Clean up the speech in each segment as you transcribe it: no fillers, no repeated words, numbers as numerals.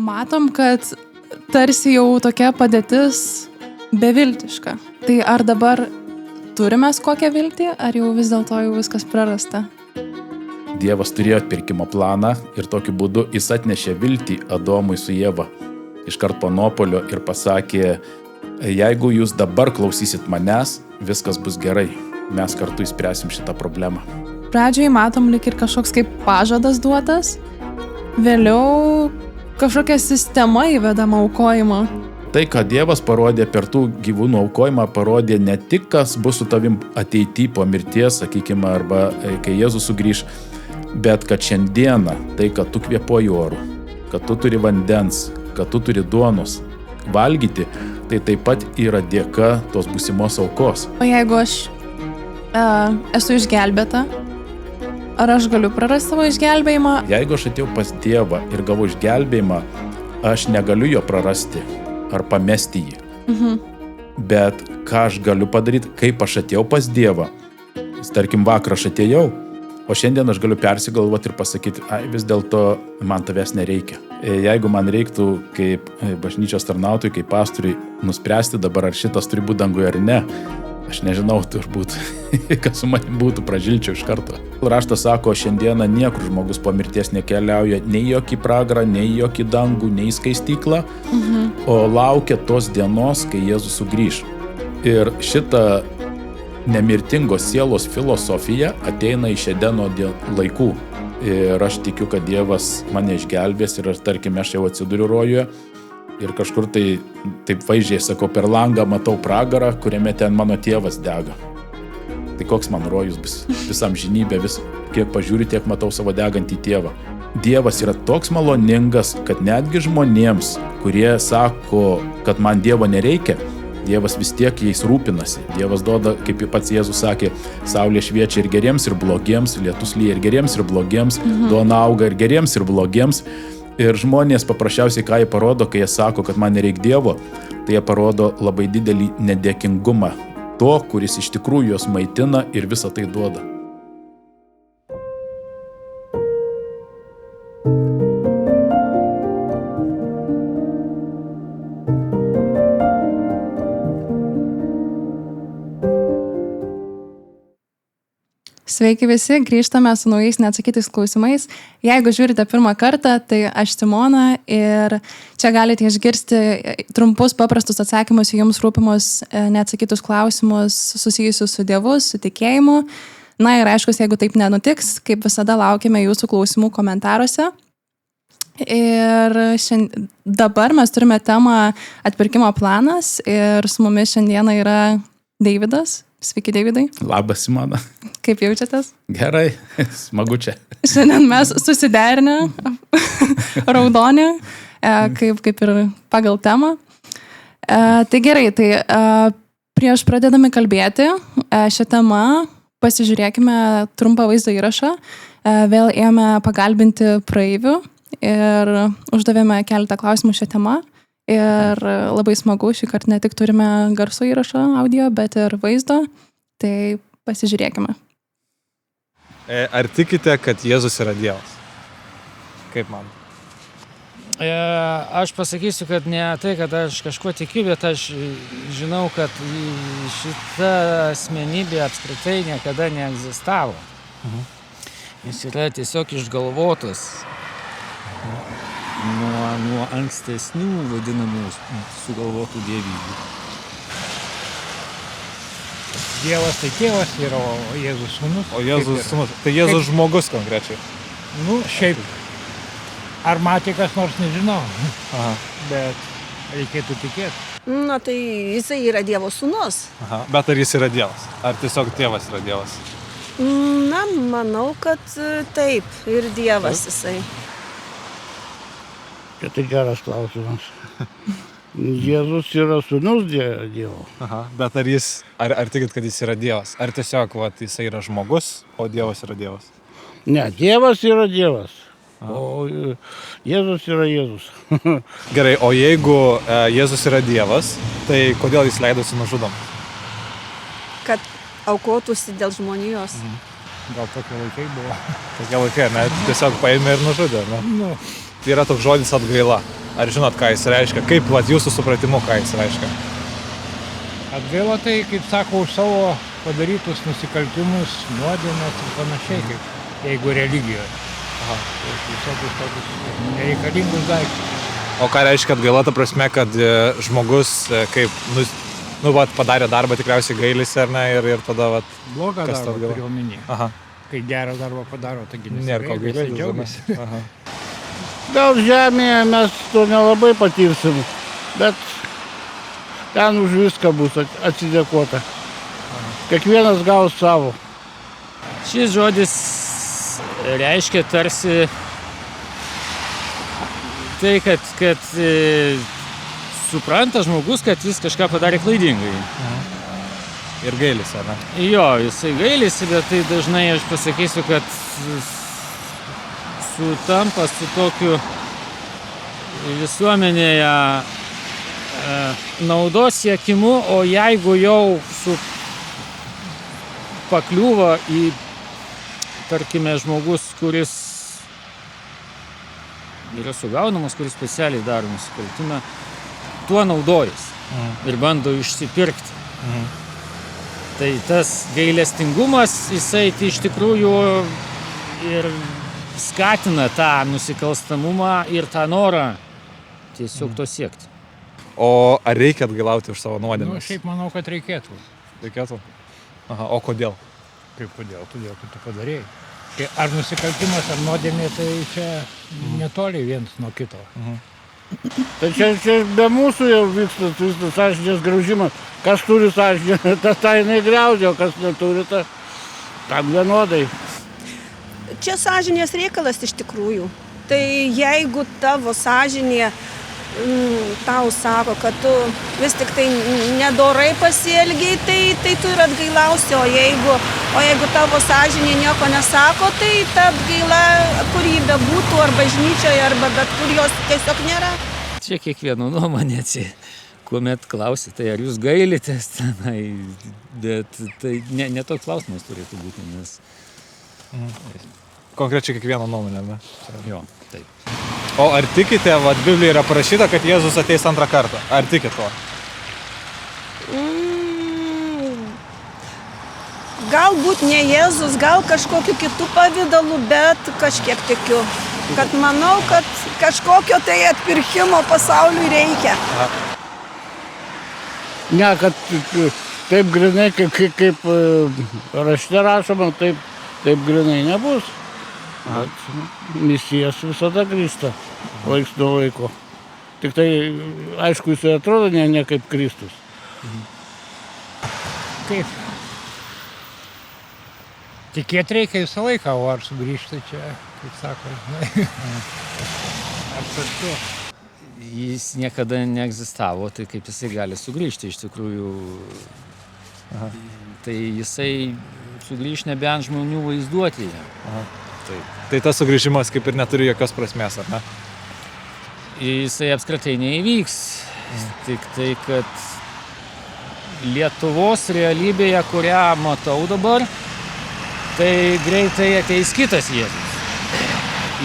Matom, kad tarsi jau tokia padėtis beviltiška. Tai ar dabar turime kokią viltį, ar jau vis dėlto jau viskas prarasta? Dievas turėjo atpirkimo planą ir tokiu būdu jis atnešė viltį Adomui su Ieva iškart po nuopuolio ir pasakė, jeigu jūs dabar klausysit manęs, viskas bus gerai, mes kartu išspręsim šitą problemą. Pradžioje matom lyg ir kažkoks kaip pažadas duotas, vėliau kažkokia sistema įvedama aukojimo. Tai, ką Dievas parodė per tų gyvūnų aukojimą, parodė ne tik, kas bus su tavim ateity po mirties, sakykime, arba kai Jėzus sugrįš, bet kad šiandieną tai, kad tu kvėpuoji oru, kad tu turi vandens, kad tu turi duonos valgyti, tai taip pat yra dėka tos būsimos aukos. O jeigu aš esu išgelbėta, ar aš galiu prarasti savo išgelbėjimą? Jeigu aš atėjau pas Dievą ir gavau išgelbėjimą, aš negaliu jo prarasti ar pamesti jį. Bet ką aš galiu padaryti, kaip aš atėjau pas Dievą? Tarkim, vakar aš atėjau, o šiandien aš galiu persigalvoti ir pasakyti, vis dėlto man tavęs nereikia. Jeigu man reiktų kaip bažnyčios tarnautojui, kaip pastoriui nuspręsti dabar, ar šitas turi būti danguje ar ne, aš nežinau, turbūt, kas su manim būtų, pražilčiau iš karto. Raštas sako, šiandieną niekur žmogus po mirties nekeliauja nei jokį pragarą, nei jokį dangų, nei skaistyklą, o laukia tos dienos, kai Jėzus sugrįš. Ir šitą nemirtingos sielos filosofija ateina iš Edeno laikų. Ir aš tikiu, kad Dievas mane išgelbės ir tarkime, aš jau atsiduriu rojuje ir kažkur tai, taip vaizdžiai sakau, per langą matau pragarą, kuriame ten mano tėvas dega. Tai koks man rojus bus visam žinybė, kiek pažiūriu, tiek matau savo degantį tėvą. Dievas yra toks maloningas, kad netgi žmonėms, kurie sako, kad man Dievo nereikia, Dievas vis tiek jais rūpinasi. Dievas duoda, kaip pats Jėzus sakė, saulė šviečia ir geriems, ir blogiems, lietus lyja ir geriems, ir blogiems, duona auga ir geriems, ir blogiems. Ir žmonės paprasčiausiai, ką jie parodo, kai jie sako, kad man nereik Dievo, tai jie parodo labai didelį nedėkingumą to, kuris iš tikrųjų juos maitina ir visą tai duoda. Sveiki visi, grįžtame su naujais neatsakytais klausimais. Jeigu žiūrite pirmą kartą, tai aš Simona ir čia galite išgirsti trumpus, paprastus atsakymus į jums rūpimus neatsakytus klausimus susijusius su Dievu, su tikėjimu. Na ir aišku, jeigu taip nenutiks, kaip visada laukime jūsų klausimų komentaruose. Ir dabar mes turime temą atpirkimo planas ir su mumis šiandieną yra Deividas. Sveiki, Deividai. Labas, Simona. Kaip jaučiatės? Gerai, smagu čia. Šiandien mes susiderinę, raudonį, kaip ir pagal temą. Tai gerai, prieš pradedami kalbėti šią temą, pasižiūrėkime trumpą vaizdo įrašą. Vėl ėjome pagalbinti praeivių ir uždavėme keletą klausimų šią temą. Ir labai smagu, šį kartą ne tik turime garso įrašą audio, bet ir vaizdo. Tai pasižiūrėkime. Ar tikite, kad Jėzus yra Dievas? Kaip man? Aš pasakysiu, kad ne tai, kad aš kažkuo tikiu, bet aš žinau, kad šita asmenybė apskritai niekada neegzistavo. Jis yra tiesiog išgalvotas. Nuo ankstesnių vadinamų sugalvotų dievybių. Dievas tai tėvas yra, o Jėzus sūnus. O Jėzus sūnus. Tai Jėzus žmogus konkrečiai. Šiaip. Ar matė kas nors, nežinau. Aha. Bet reikėtų tikėti. Tai jisai yra Dievo sūnus. Aha. Bet ar jis yra Dievas? Ar tiesiog tėvas yra Dievas? Manau, kad taip. Ir Dievas jisai. Tai geras klausimas. Jėzus yra sūnus Dievo. Aha. Bet ar tikit, kad jis yra Dievas? Ar tiesiog jisai yra žmogus, o Dievas yra Dievas? Ne, Dievas yra Dievas. Aha. O Jėzus yra Jėzus. Gerai, o jeigu Jėzus yra Dievas, tai kodėl jis leidosi nužudom? Kad aukotųsi dėl žmonijos. Gal tokie laikai buvo. Tokie laikai, ne? Tiesiog paėmė ir nužudė, ne? Tai yra toks žodis atgaila. Ar žinot, ką jis reiškia? Kaip vat, jūsų supratimu, ką jis reiškia? Atgaila tai, kaip sako, už savo padarytus nusikaltimus, nuodėmes ir panašiai, kaip jeigu religijoje. Aha. Už visokius tokius nereikalingus daiktus. O ką reiškia atgaila, ta prasme, kad žmogus kaip, vat, padarė darbą, tikriausiai gailisi, ar ne, ir tada, vat... Blogą kas darbą atgaila? turiu omeny. Aha. Kai gerą darbą padaro, taigi Nėra ko gailėtis, džiaugiasi. Aha. Gal žemėje mes to nelabai patirsim, bet ten už viską bus atsidėkota. Kiekvienas gaus savo. Šis žodis reiškia tarsi tai, kad supranta žmogus, kad jis kažką padarė klaidingai. Ir gailisi, ar ne? Jo, jisai gailisi, bet tai dažnai aš pasakysiu, kad sutampa su tokiu visuomenėje naudos siekimu, o jeigu jau pakliūva į, tarkime, žmogus, kuris yra sugaunamas, kuris specialiai daro nusikaltimą, tuo naudojasi ir bando išsipirkti. Tai tas gailestingumas, jisai iš tikrųjų ir skatina tą nusikalstamumą ir tą norą tiesiog to siekti. O ar reikia atgailauti už savo nuodėmes? Šiaip manau, kad reikėtų. Reikėtų? Aha, o kodėl? Kaip kodėl? Todėl, kad tu padarėjai. Ar nusikaltimas, ar nuodėmė, tai čia netoli vienas nuo kito. Tai čia be mūsų jau vyksta visas sąžinės graužimas. Kas turi sąžinę, tas tą jinai griaudžia, o kas neturi, tam vienodai. Čia sąžinės reikalas iš tikrųjų. Tai jeigu tavo sąžinė tau sako, kad tu vis tik tai nedorai pasielgiai, tai tu ir atgailausi, o jeigu tavo sąžinė nieko nesako, tai ta atgaila, kur jį bebūtų, ar bažnyčioje, arba bet kur jos tiesiog nėra. Čia kiekvieno nuomonė, kuomet klausi, tai ar jūs gailitės tenai, bet tai ne toks klausimas turėtų būti, nes... Konkrečiai kiekvieno nuomonė, ne? Jo, taip. O ar tikite, vat Biblijoje yra parašyta, kad Jėzus ateis antrą kartą? Ar tikite to? Galbūt ne Jėzus, gal kažkokiu kitų pavidalų, bet kažkiek tikiu. Kad manau, kad kažkokio tai atpirkimo pasauliui reikia. Ne, kad taip grinai, kaip rašte rašoma, taip grinai nebus. Bet misijas visada grįžta laiks nuo laiko. Tik tai, aišku, jis atrodo ne kaip Kristus. Kaip? Tikėti reikia visą laiką, o ar sugrįžti čia, kaip sako, ar kažkuo. Jis niekada neegzistavo, tai kaip jisai gali sugrįžti iš tikrųjų. Tai jisai sugrįž nebent žmonių vaizduotėje. Tai tas sugrįžimas kaip ir neturi jokios prasmės, ar ne? Jisai apskritai neįvyks. Tik tai, kad Lietuvos realybėje, kurią matau dabar, tai greitai ateis kitas Jėzus.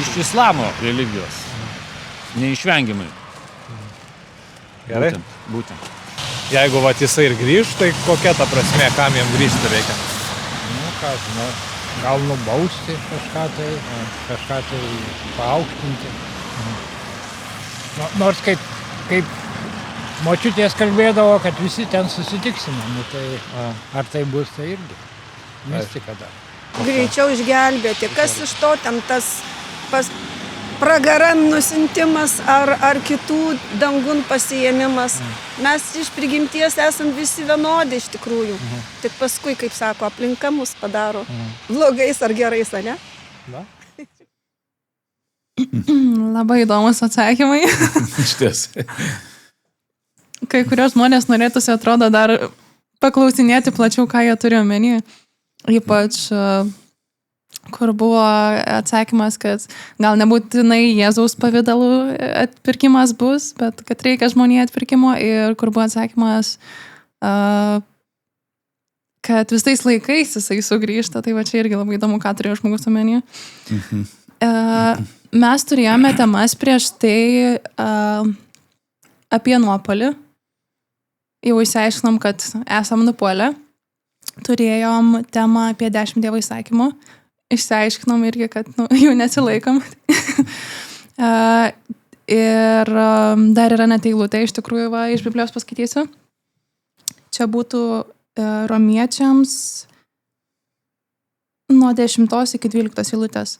Iš islamo religijos. Neišvengiamai. Gerai? Būtent. Jeigu vat jisai ir grįž, tai kokia ta prasmė, kam jam grįžti reikia? Ką žinau, gal nubausti kažką tai paaukštinti. Nors kaip močiutės kalbėdavo, kad visi ten susitiksime, tai ar tai bus, tai irgi mistika dar. Greičiau išgelbėti. Kas iš to ten tas pragaran nusintimas ar kitų dangun pasiėmimas. Mes iš prigimties esam visi vienodi iš tikrųjų. Tik paskui, kaip sako, aplinka mus padaro blogais ar gerais, ar ne? Labai įdomus atsakymai. Išties. Kai kurios žmonės norėtųsi, atrodo, dar paklausinėti plačiau, ką jie turi omeny. Ypač, kur buvo atsakymas, kad gal nebūtinai Jėzaus pavidalų atpirkimas bus, bet kad reikia žmonijai atpirkimo. Ir kur buvo atsakymas, kad visais laikais jisai sugrįžta. Tai va čia irgi labai įdomu, ką turėjo žmogus omeny. Mes turėjome temas prieš tai apie nuopolį. Jau išsiaiškinom, kad esam nupuolę. Turėjom temą apie 10 Dievo įsakymų. Išsiaiškinom irgi, kad jų nesilaikom. Ir dar yra net eilutė, iš tikrųjų, iš Biblijos paskaitysiu. Čia būtų romiečiams nuo 10 iki 12 eilutės.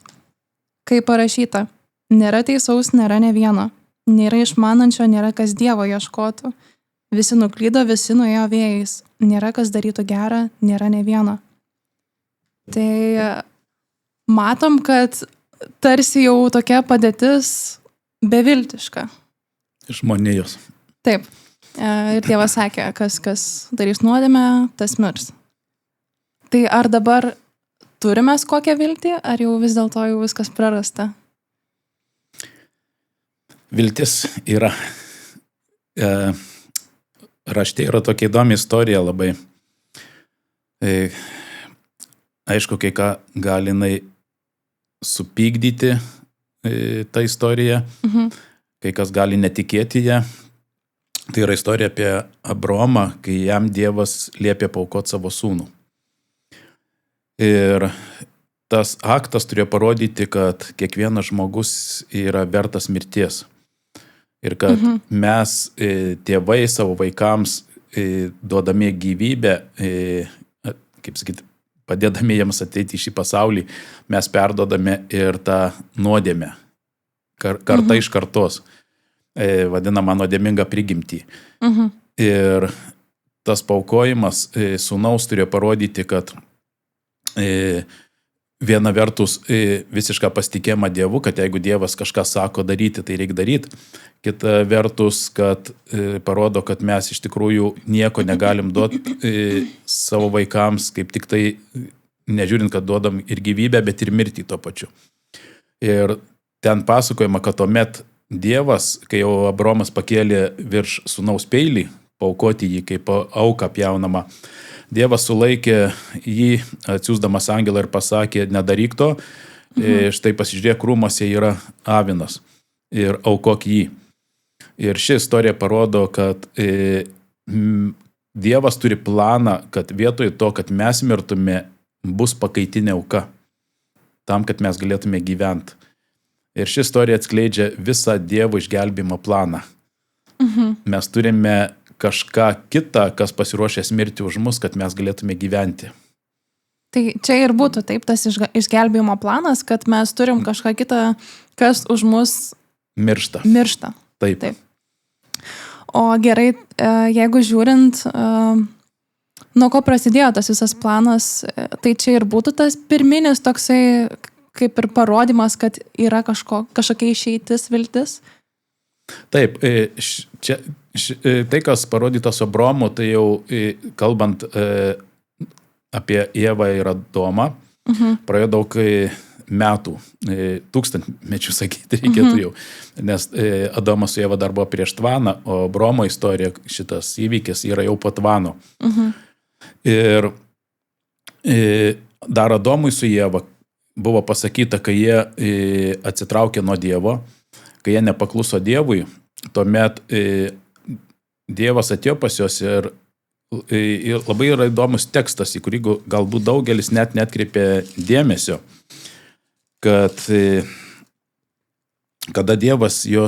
Kai parašyta, nėra teisaus, nėra ne vieno, nėra išmanančio, nėra kas Dievo ieškotų. Visi nuklydo, visi nuėjo vėjais. Nėra kas darytų gerą, nėra ne vieno. Tai matom, kad tarsi jau tokia padėtis beviltiška. Žmonijos. Taip. Ir Dievas sakė, kas darys nuodėmę, tas mirs. Tai ar dabar turime kokią viltį, ar jau vis dėlto jau viskas prarasta? Viltis yra. Rašte yra tokia įdomi istorija labai. Aišku, kai ką gali jinai supykdyti tą istoriją, kai kas gali netikėti ją. Tai yra istorija apie Abraomą, kai jam Dievas liepė paaukoti savo sūnų. Ir tas aktas turėjo parodyti, kad kiekvienas žmogus yra vertas mirties. Ir kad mes, tėvai, savo vaikams, duodami gyvybę, kaip sakyti, padėdami jiems ateiti į šį pasaulį, mes perduodame ir tą nuodėmę, karta iš kartos, vadinamą nuodėmingą prigimtį. Ir tas paaukojimas sūnaus turėjo parodyti, kad viena vertus visišką pasitikėjimą Dievu, kad jeigu Dievas kažką sako daryti, tai reikia daryti. Kita vertus, kad parodo, kad mes iš tikrųjų nieko negalim duoti savo vaikams, kaip tik tai, nežiūrint, kad duodam ir gyvybę, bet ir mirtį tuo pačiu. Ir ten pasakojama, kad tuomet Dievas, kai jau Abraomas pakėlė virš sūnaus peilį, paaukoti jį kaip auką pjaunamą, Dievas sulaikė jį, atsiųsdamas angelą ir pasakė, nedaryk to, štai pasižiūrėk, krūmuose yra avinas ir aukok jį. Ir ši istorija parodo, kad Dievas turi planą, kad vietoj to, kad mes mirtume, bus pakaitinė auka, tam, kad mes galėtume gyventi. Ir ši istorija atskleidžia visą Dievo išgelbimo planą. Mes turime kažką kitą, kas pasiruošęs mirti už mus, kad mes galėtume gyventi. Tai čia ir būtų taip, tas išgelbėjimo planas, kad mes turim kažką kitą, kas už mus miršta. Taip. O gerai, jeigu žiūrint, nuo ko prasidėjo tas visas planas, tai čia ir būtų tas pirminis toksai, kaip ir parodymas, kad yra kažkokia išeitis, viltis? Taip, tai, kas parodyta su Abraomu, tai jau kalbant apie Ievą ir Adomą, praėjo daug metų, tūkstantmečių sakyti reikėtų jau, nes Adomas su Ieva dar buvo prieš tvaną, o Abraomo istorija, šitas įvykis yra jau po tvano. Ir dar Adomui su Ieva buvo pasakyta, kai jie atsitraukė nuo Dievo, kai jie nepakluso Dievui, tuomet Dievas atėjo pas juos ir labai yra įdomus tekstas, į kurį galbūt daugelis net netkreipė dėmesio, kad kada Dievas jų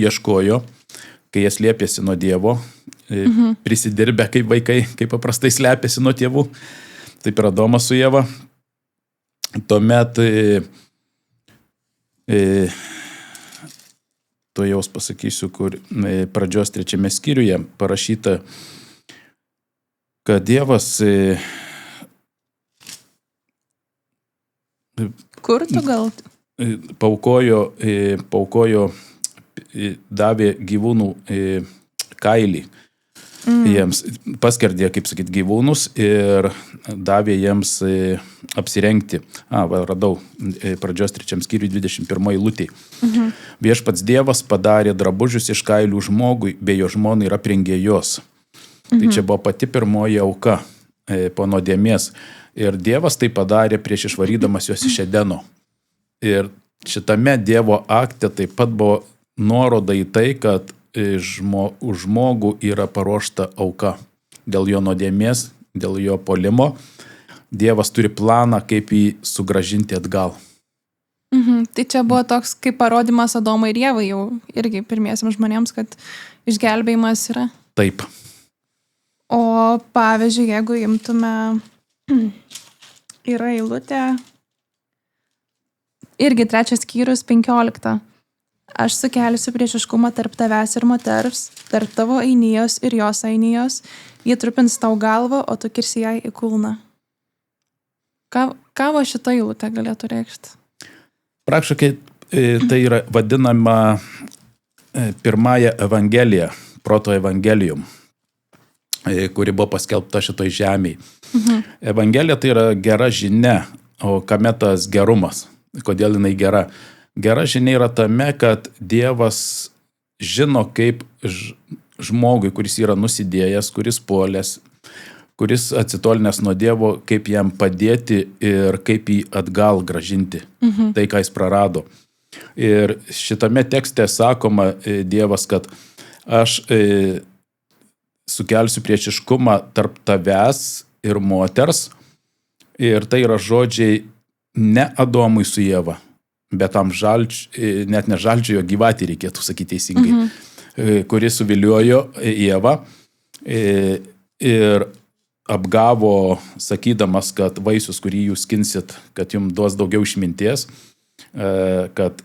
ieškojo, kai jie slėpėsi nuo Dievo, prisidirbę kaip vaikai, kaip paprastai slėpėsi nuo tėvų, taip ir Adomas su Ieva, tuomet to jaus pasakysiu, kur pradžios 3 skyriuje parašyta, kad Dievas Kur tu gal? Paukojo, davė gyvūnų kailį. Jiems paskerdė, kaip sakyti, gyvūnus ir davė jiems apsirengti. Radau pradžios 3 skyriui 21 eilutė. Viešpats Dievas padarė drabužius iš kailių žmogui, bei jo žmonai ir aprengė jos. Tai čia buvo pati pirmoji auka po nuodėmės. Ir Dievas tai padarė prieš išvarydamas juos iš Edeno. Ir šitame Dievo akte taip pat buvo nuoroda į tai, kad už žmogų yra paruošta auka. Dėl jo nuodėmės, dėl jo puolimo. Dievas turi planą, kaip jį sugrąžinti atgal. Tai čia buvo toks kaip parodymas Adomui ir Ievai jau irgi pirmiesiams žmonėms, kad išgelbėjimas yra. Taip. O pavyzdžiui, jeigu imtume, yra eilutė, irgi 3 skyrius 15. Aš sukelsiu priešiškumą tarp tavęs ir moters, tarp tavo ainijos ir jos ainijos, jie trupins tau galvą, o tu kirsi jai į kulną. Ką va šita eilutė galėtų reikšti? Praktiškai tai yra vadinama pirmąją evangeliją, proto evangelijum, kuri buvo paskelbta šitoj žemėje. Evangelija tai yra gera žinia, o kame tas gerumas? Kodėl jinai gera? Gera žinia yra tame, kad Dievas žino, kaip žmogui, kuris yra nusidėjęs, kuris puolęs, kuris atsitolinęs nuo Dievo, kaip jam padėti ir kaip jį atgal grąžinti, tai, ką jis prarado. Ir šitame tekste sakoma Dievas, kad aš sukelsiu priešiškumą tarp tavęs ir moters, ir tai yra žodžiai ne Adomui su Ieva, bet tam net ne žalčiojo gyvatį reikėtų sakyti teisingai, kuris suviliojo Ievą ir apgavo, sakydamas, kad vaisius, kurį jūs skinsit, kad jums duos daugiau išminties, kad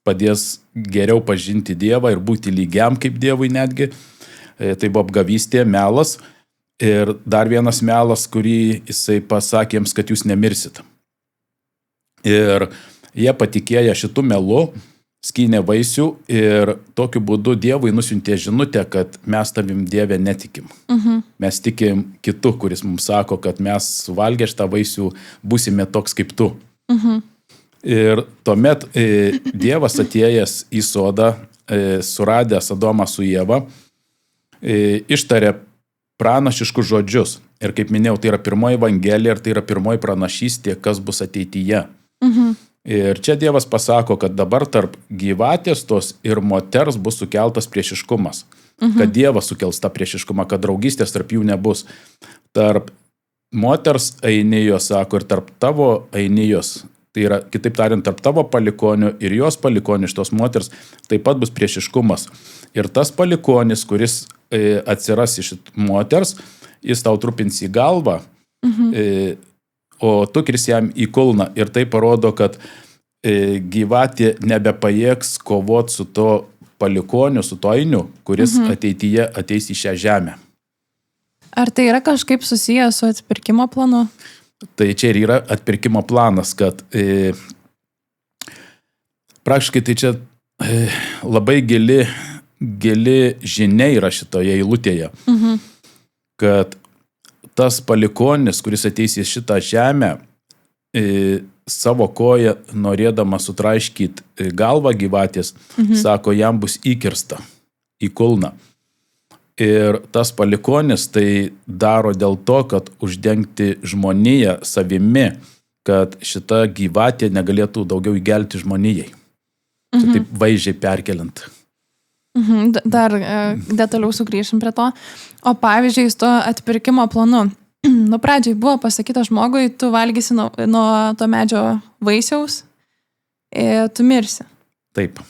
padės geriau pažinti Dievą ir būti lygiam kaip Dievui netgi. Tai buvo apgavystė, melas. Ir dar vienas melas, kurį jisai pasakė jiems, kad jūs nemirsit. Ir jie patikėjo šitų melu, skynė vaisių ir tokiu būdu Dievui nusiuntė žinutę, kad mes tavim Dieve netikim. Mes tikim kitu, kuris mums sako, kad mes suvalgę šitą vaisių būsime toks kaip tu. Ir tuomet Dievas atėjęs į sodą, suradęs Adomą su Ieva, ištarė pranašiškus žodžius. Ir kaip minėjau, tai yra pirmoji evangelija ir tai yra pirmoji pranašystė, kas bus ateityje. Ir čia Dievas pasako, kad dabar tarp gyvatės tos ir moters bus sukeltas priešiškumas. Kad Dievas sukels tą priešiškumą, kad draugystės tarp jų nebus. Tarp moters ainijos, sako, ir tarp tavo ainijos, tai yra, kitaip tariant, tarp tavo palikonių ir jos palikonių iš tos moters, taip pat bus priešiškumas. Ir tas palikonis, kuris atsiras iš moters, jis tau trupins į galvą, o tu kirsi jam į kulną. Ir tai parodo, kad gyvatė nebepajėgs kovoti su to palikoniu, su to ainiu, kuris ateityje ateis į šią žemę. Ar tai yra kažkaip susijęs su atpirkimo planu? Tai čia ir yra atpirkimo planas, kad praktiškai tai čia labai gili žinia yra šitoje eilutėje, kad tas palikonis, kuris ateis į šitą žemę, savo koją norėdama sutraiškyti galvą gyvatės, sako, jam bus įkirsta į kulną. Ir tas palikonis tai daro dėl to, kad uždengti žmoniją savimi, kad šita gyvatė negalėtų daugiau įgelti žmonijai. Čia taip vaizdžiai perkeliant. Dar detaliau sugrįšim prie to. O pavyzdžiui, su to atpirkimo planu. Pradžiai buvo pasakyta žmogui, tu valgysi nuo to medžio vaisiaus, tu mirsi. Taip.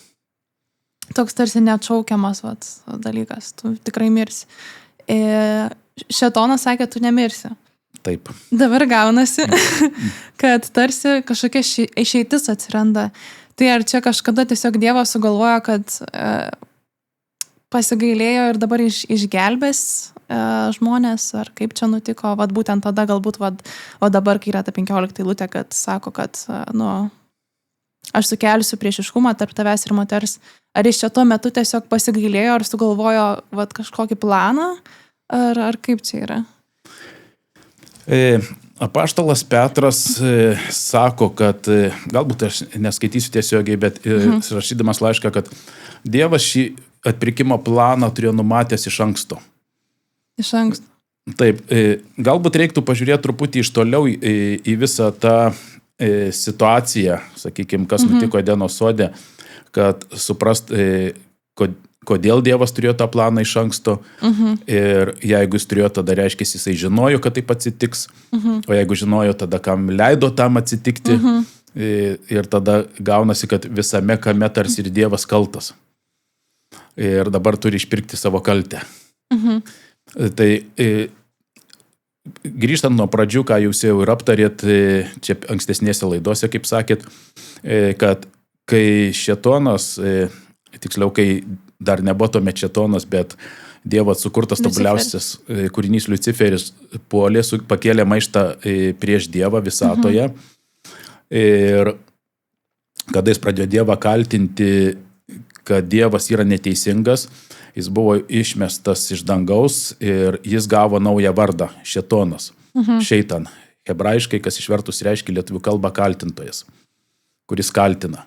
Toks tarsi neatšaukiamas dalykas, tu tikrai mirsi. Šėtonas sakė, tu nemirsi. Taip. Dabar gaunasi, kad tarsi kažkokia išeitis atsiranda. Tai ar čia kažkada tiesiog Dievas sugalvojo, kad pasigailėjo ir dabar išgelbės žmonės, ar kaip čia nutiko, būtent tada galbūt, o dabar, kai yra ta 15 eilutė, kad sako, kad aš sukelsiu priešiškumą tarp tavęs ir moters. Ar iš čia tuo metu tiesiog pasigailėjo, ar sugalvojo kažkokį planą, ar kaip čia yra? Apaštalas Petras sako, kad, galbūt aš neskaitysiu tiesiogiai, bet rašydamas laišką, kad Dievas šį atpirkimo planą turėjo numatęs iš anksto. Iš anksto. Taip, galbūt reiktų pažiūrėti truputį iš toliau į visą tą situaciją, sakykime, kas nutiko Edeno sode, kad suprast, kodėl Dievas turėjo tą planą iš anksto. Ir jeigu jis turėjo, tada reiškia, jisai žinojo, kad taip atsitiks. O jeigu žinojo, tada kam leido tam atsitikti. Ir tada gaunasi, kad visame kame tarsi ir Dievas kaltas. Ir dabar turi išpirkti savo kaltę. Tai grįžtant nuo pradžių, ką jūs jau ir aptarėt, čia ankstesnėse laidose, kaip sakėt, kad kai šėtonas, tiksliau, kai dar nebuvo tuomet šėtonas, bet Dievo sukurtas tobuliausias kūrinys Liuciferis puolė, pakėlė maištą prieš Dievą visatoje. Ir kada jis pradėjo Dievą kaltinti, kad Dievas yra neteisingas, jis buvo išmestas iš dangaus ir jis gavo naują vardą – šėtonas, šeitan. Hebrajiškai, kas išvertus reiškia lietuvių kalbą kaltintojas, kuris kaltina.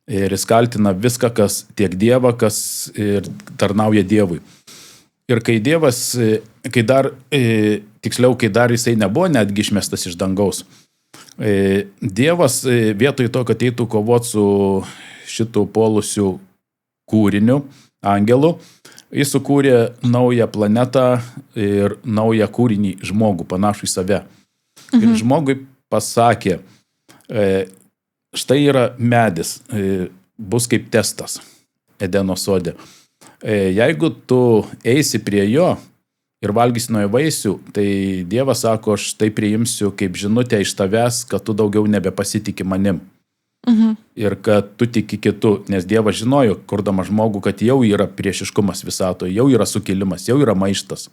Ir jis kaltina viską, kas tiek Dievą, kas ir tarnauja Dievui. Ir kai Dievas, kai dar jisai nebuvo netgi išmestas iš dangaus, Dievas vietoj to, kad eitų kovoti su šitų polusių kūriniu, angelu, jis sukūrė naują planetą ir naują kūrinį žmogų, panašų į save. Ir žmogui pasakė, štai yra medis, bus kaip testas Edeno sode. Jeigu tu eisi prie jo ir valgysi nuo jo vaisių, tai Dievas sako, aš tai priimsiu kaip žinutę iš tavęs, kad tu daugiau nebepasitiki manim. Ir kad tu tiki kitu, nes Dievas žinojo, kurdama žmogų, kad jau yra priešiškumas visatoje, jau yra sukilimas, jau yra maištas.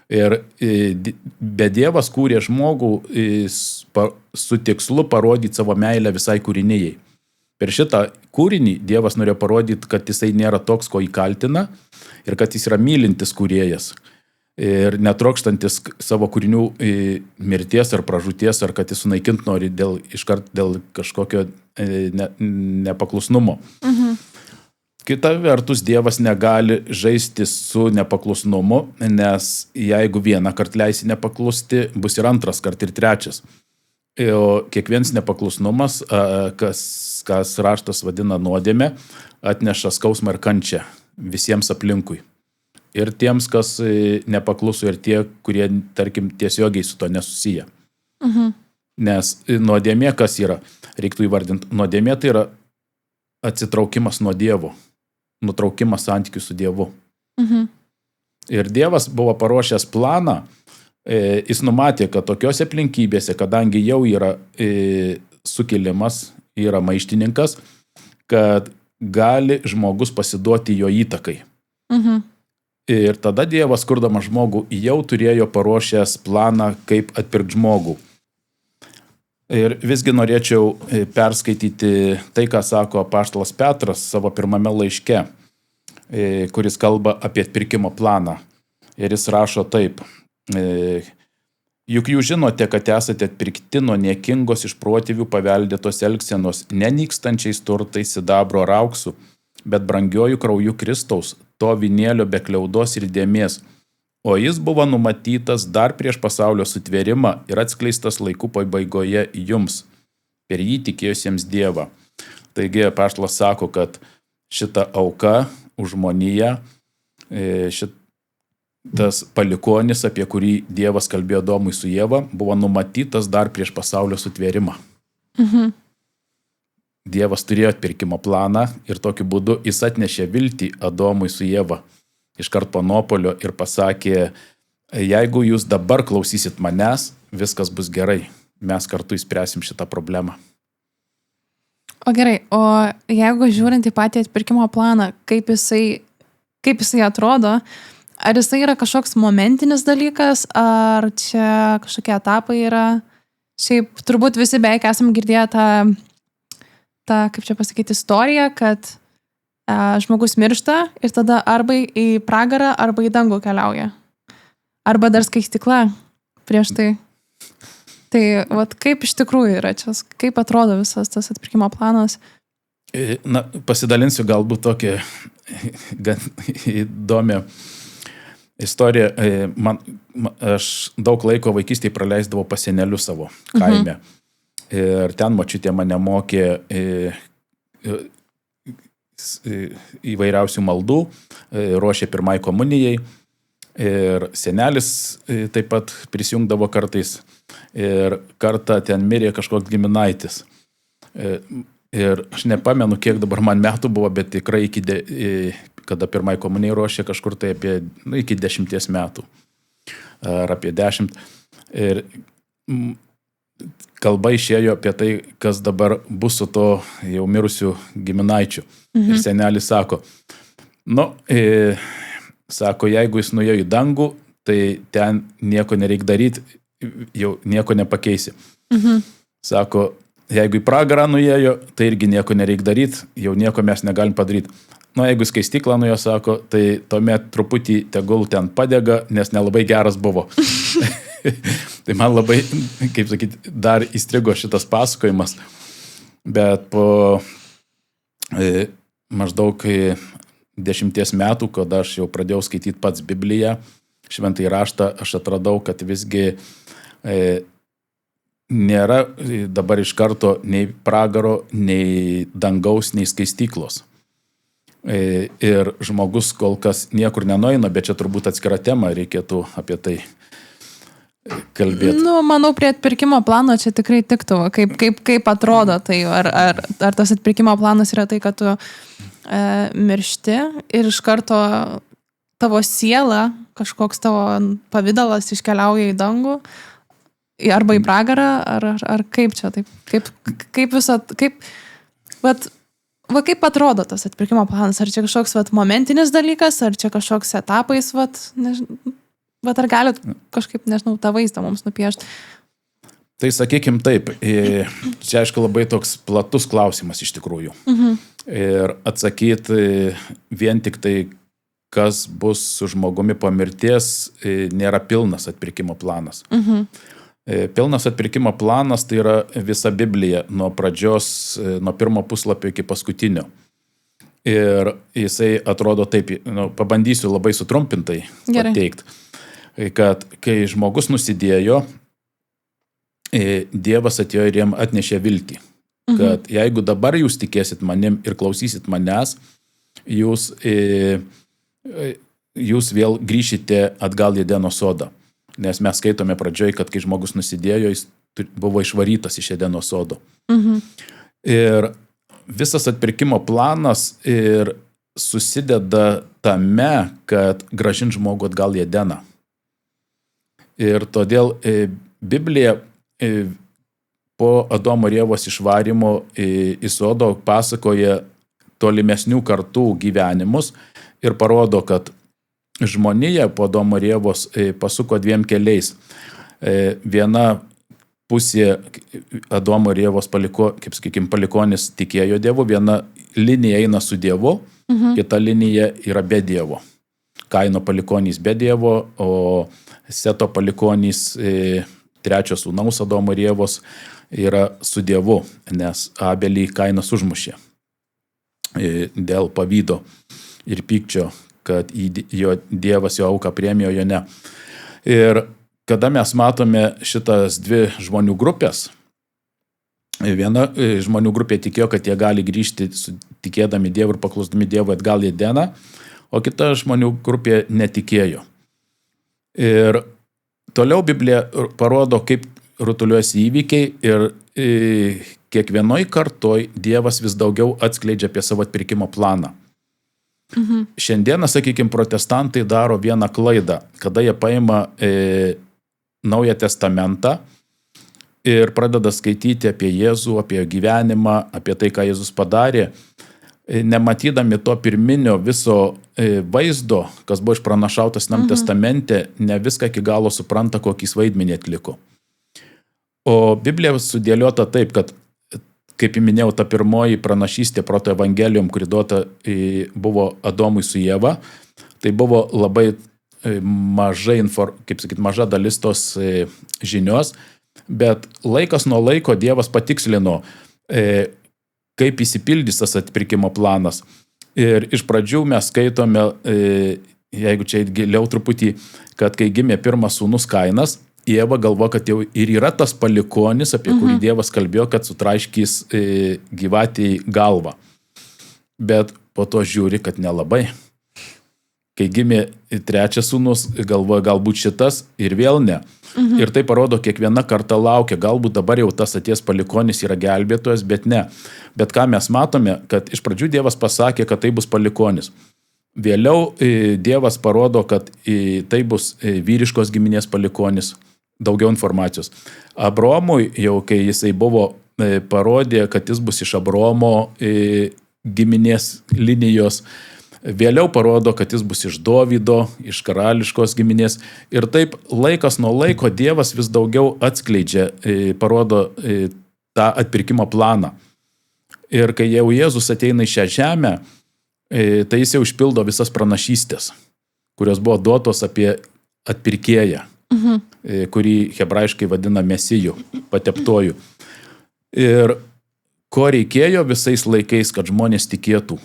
Ir bet Dievas kūrė žmogų su tikslu parodyti savo meilę visai kūrinėjai. Per šitą kūrinį Dievas norėjo parodyti, kad jisai nėra toks, ko įkaltina ir kad jis yra mylintis kūrėjas. Ir netrokštantis savo kūrinių mirties ar pražūties, ar kad jis sunaikint nori iškart dėl kažkokio nepaklusnumo. Kita vertus, Dievas negali žaisti su nepaklusnumu, nes jeigu vieną kartą leisi nepaklusti, bus ir antras kart ir trečias. O kiekvienas nepaklusnumas, kas raštas vadina nuodėmė, atneša skausmą ir kančią visiems aplinkui. Ir tiems, kas nepakluso, ir tie, kurie, tarkim, tiesiogiai su to nesusiję. Nes nuodėmė kas yra? Reiktų įvardinti. Nuodėmė tai yra atsitraukimas nuo Dievo. Nutraukimas santykių su Dievu. Ir Dievas buvo paruošęs planą, jis numatė, kad tokiose aplinkybėse, kadangi jau yra sukilimas, yra maištininkas, kad gali žmogus pasiduoti jo įtakai. Ir tada Dievas, kurdamas žmogų, jau turėjo paruošęs planą, kaip atpirkti žmogų. Ir visgi norėčiau perskaityti tai, ką sako apaštalas Petras savo pirmame laiške, kuris kalba apie atpirkimo planą. Ir jis rašo taip. Juk jūs žinote, kad esate atpirkti nuo niekingos iš protėvių paveldėtos elgsenos, nenykstančiais turtais, sidabro ar auksu, bet brangiuoju krauju Kristaus, to vinėlio be kliaudos ir dėmės. O jis buvo numatytas dar prieš pasaulio sutvėrimą ir atskleistas laikų pabaigoje jums, per jį tikėjusiems Dievą. Taigi apaštalas sako, kad šita auka už žmoniją, tas palikonis, apie kurį Dievas kalbėjo Adomui su Ieva, buvo numatytas dar prieš pasaulio sutvėrimą. Dievas turėjo atpirkimo planą ir tokiu būdu jis atnešė viltį Adomui su Ieva iškart po nuopuolio ir pasakė, jeigu jūs dabar klausysit manęs, viskas bus gerai. Mes kartu išspręsim šitą problemą. O gerai, o jeigu žiūrint į patį atpirkimo planą, kaip jisai atrodo, ar jisai yra kažkoks momentinis dalykas, ar čia kažkokie etapai yra? Šiaip turbūt visi beveik esam girdėję tą kaip čia pasakyti, istoriją, kad žmogus miršta ir tada arba į pragarą, arba į dangų keliauja. Arba dar skaistykla prieš tai. Tai vat, kaip iš tikrųjų yra čia, kaip atrodo visas tas atpirkimo planas? Na, pasidalinsiu galbūt tokią gan įdomią istoriją. Aš daug laiko vaikystėje praleisdavau pas senelius savo kaime. Ir ten močiutė mane mokė įvairiausių maldų, ruošė pirmai komunijai. Ir senelis taip pat prisijungdavo kartais. Ir kartą ten mirė kažkoks giminaitis. Ir aš nepamenu, kiek dabar man metų buvo, bet tikrai kada pirmai komunijai ruošė kažkur tai iki 10 metų. Ar apie 10. Ir kalba išėjo apie tai, kas dabar bus su to jau mirusiu giminaičiu. Ir senelis sako, sako, jeigu jis nuėjo į dangų, tai ten nieko nereik daryti, jau nieko nepakeisi. Sako, jeigu į pragarą nuėjo, tai irgi nieko nereik daryti, jau nieko mes negalim padaryti. Jeigu į skaistyklą nuėjo, sako, tai tuomet truputį tegul ten padega, nes nelabai geras buvo. Tai man labai, kaip sakyti, dar įstrigo šitas pasakojimas, bet po maždaug 10 metų, kada aš jau pradėjau skaityti pats Bibliją, šventąjį raštą, aš atradau, kad visgi nėra dabar iš karto nei pragaro, nei dangaus, nei skaistyklos. Ir žmogus kol kas niekur nenueina, bet čia turbūt atskira tema, reikėtų apie tai kalbėti. Manau, prie atpirkimo plano čia tikrai tiktų. Kaip atrodo tai? Ar tas atpirkimo planas yra tai, kad tu miršti ir iš karto tavo siela, kažkoks tavo pavidalas iškeliauja į dangų arba į pragarą, ar kaip čia taip? Kaip atrodo tas atpirkimo planas? Ar čia kažkoks momentinis dalykas, ar čia kažkoks etapais, ar galit kažkaip, nežinau, tą vaizdą mums nupiešti? Tai sakykim taip, čia aišku labai toks platus klausimas iš tikrųjų. Ir atsakyti vien tik tai, kas bus su žmogumi po mirties, nėra pilnas atpirkimo planas. Pilnas atpirkimo planas tai yra visa Biblija nuo pradžios, nuo pirmo puslapio iki paskutinio. Ir jisai atrodo taip, pabandysiu labai sutrumpintai pateikti, kad kai žmogus nusidėjo, Dievas atėjo ir jam atnešė viltį. Kad jeigu dabar jūs tikėsit manim ir klausysit manęs, jūs vėl grįšite atgal į Edeno sodą. Nes mes skaitome pradžioj, kad kai žmogus nusidėjo, jis buvo išvarytas iš Edeno sodo. Ir visas atpirkimo planas ir susideda tame, kad grąžint žmogų atgal į Edeną. Ir todėl Biblija po Adomo ir Ievos išvarimo į sodą pasakoja tolimesnių kartų gyvenimus ir parodo, kad žmonija po Adomo ir Ievos pasuko 2 keliais. Viena pusė Adomo ir Ievos palikonis tikėjo Dievu, viena linija eina su Dievu, kita linija yra be Dievo. Kaino palikonys be Dievo, o Seto palikonys 3 sūnaus Adomo ir Ievos yra su Dievu, nes Abelį Kainas užmušė dėl pavydo ir pykčio, kad jo Dievas jo auką priėmė, jo ne. Ir kada mes matome šitas 2 žmonių grupės, viena žmonių grupė tikėjo, kad jie gali grįžti tikėdami Dievu ir paklusdami Dievu atgal į Edeną, o kita žmonių grupė netikėjo. Ir toliau Biblija parodo, kaip rutuliuosi įvykiai ir kiekvienoj kartoj Dievas vis daugiau atskleidžia apie savo atpirkimo planą. Šiandieną, sakykime, protestantai daro vieną klaidą, kada jie paima Naują testamentą ir pradeda skaityti apie Jėzų, apie jo gyvenimą, apie tai, ką Jėzus padarė, nematydami to pirminio viso vaizdo, kas buvo išpranašautas Senam testamente, ne viską iki galo supranta, kokį vaidmenį atliko. O Biblija sudėliota taip, kad, kaip minėjau, ta pirmoji pranašystė proto evangelijom, kuri duota buvo Adomui su Ieva, tai buvo labai maža dalis tos žinios, bet laikas nuo laiko Dievas patikslino, kaip įsipildys tas atpirkimo planas. Ir iš pradžių mes skaitome, jeigu čia giliau truputį, kad kai gimė pirmas sūnus Kainas, Ieva galvo, kad jau ir yra tas palikonis, apie kurį Dievas kalbėjo, kad sutraiškys gyvatį galvą. Bet po to žiūri, kad nelabai. Kai gimė trečias sūnus, galvoja galbūt šitas ir vėl ne. Ir tai parodo, kiekviena karta laukia, galbūt dabar jau tas ateities palikonis yra gelbėtojas, bet ne. Bet ką mes matome, kad iš pradžių Dievas pasakė, kad tai bus palikonis. Vėliau Dievas parodo, kad tai bus vyriškos giminės palikonis. Daugiau informacijos. Abromui jau, kai jisai buvo, parodė, kad jis bus iš Abromo giminės linijos. Vėliau parodo, kad jis bus iš Dovydo, iš karališkos giminės. Ir taip laikas nuo laiko Dievas vis daugiau atskleidžia, parodo tą atpirkimo planą. Ir kai jau Jėzus ateina į šią žemę, tai jis jau išpildo visas pranašystės, kurios buvo duotos apie atpirkėją, kurį hebrajiškai vadina mesiju, pateptoju. Ir ko reikėjo visais laikais, kad žmonės tikėtų,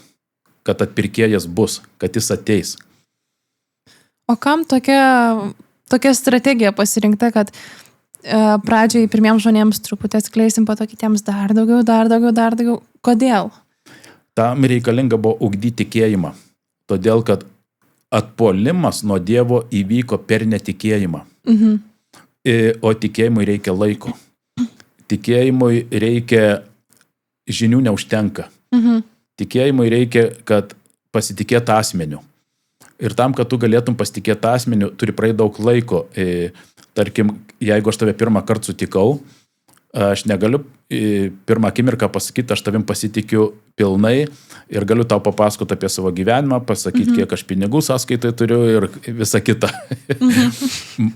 kad atpirkėjas bus, kad jis ateis. O kam tokia strategija pasirinkta, kad pradžiai pirmiems žmonėms truputį atskleisim, po to kitiems dar daugiau. Kodėl? Tam reikalinga buvo ugdyti tikėjimą, todėl kad atpuolimas nuo Dievo įvyko per netikėjimą. O tikėjimui reikia laiko. Tikėjimui reikia, žinių neužtenka. Tikėjimui reikia, kad pasitikėt asmeniu. Ir tam, kad tu galėtum pasitikėti asmeniu, turi praeiti daug laiko. Tarkim, jeigu aš tave pirmą kartą sutikau, aš negaliu pirmą akimirką pasakyti, aš tavim pasitikiu pilnai ir galiu tau papasakoti apie savo gyvenimą, pasakyti, kiek aš pinigų sąskaitai turiu ir visa kita.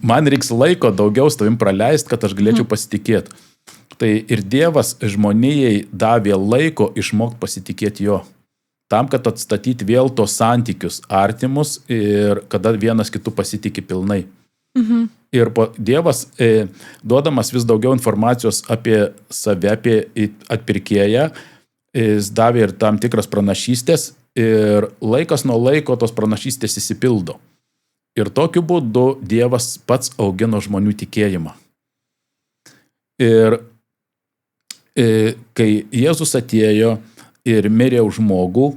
Man reiks laiko daugiau su tavim praleisti, kad aš galėčiau pasitikėti. Tai ir Dievas žmonijai davė laiko išmokti pasitikėti jo. Tam, kad atstatyti vėl tos santykius artimus ir kada vienas kitų pasitikė pilnai. Ir Dievas, duodamas vis daugiau informacijos apie save, apie atpirkėją, jis davė ir tam tikras pranašystės ir laikas nuo laiko tos pranašystės įsipildo. Ir tokiu būdu Dievas pats augino žmonių tikėjimą. Ir kai Jėzus atėjo ir mirė už žmogų,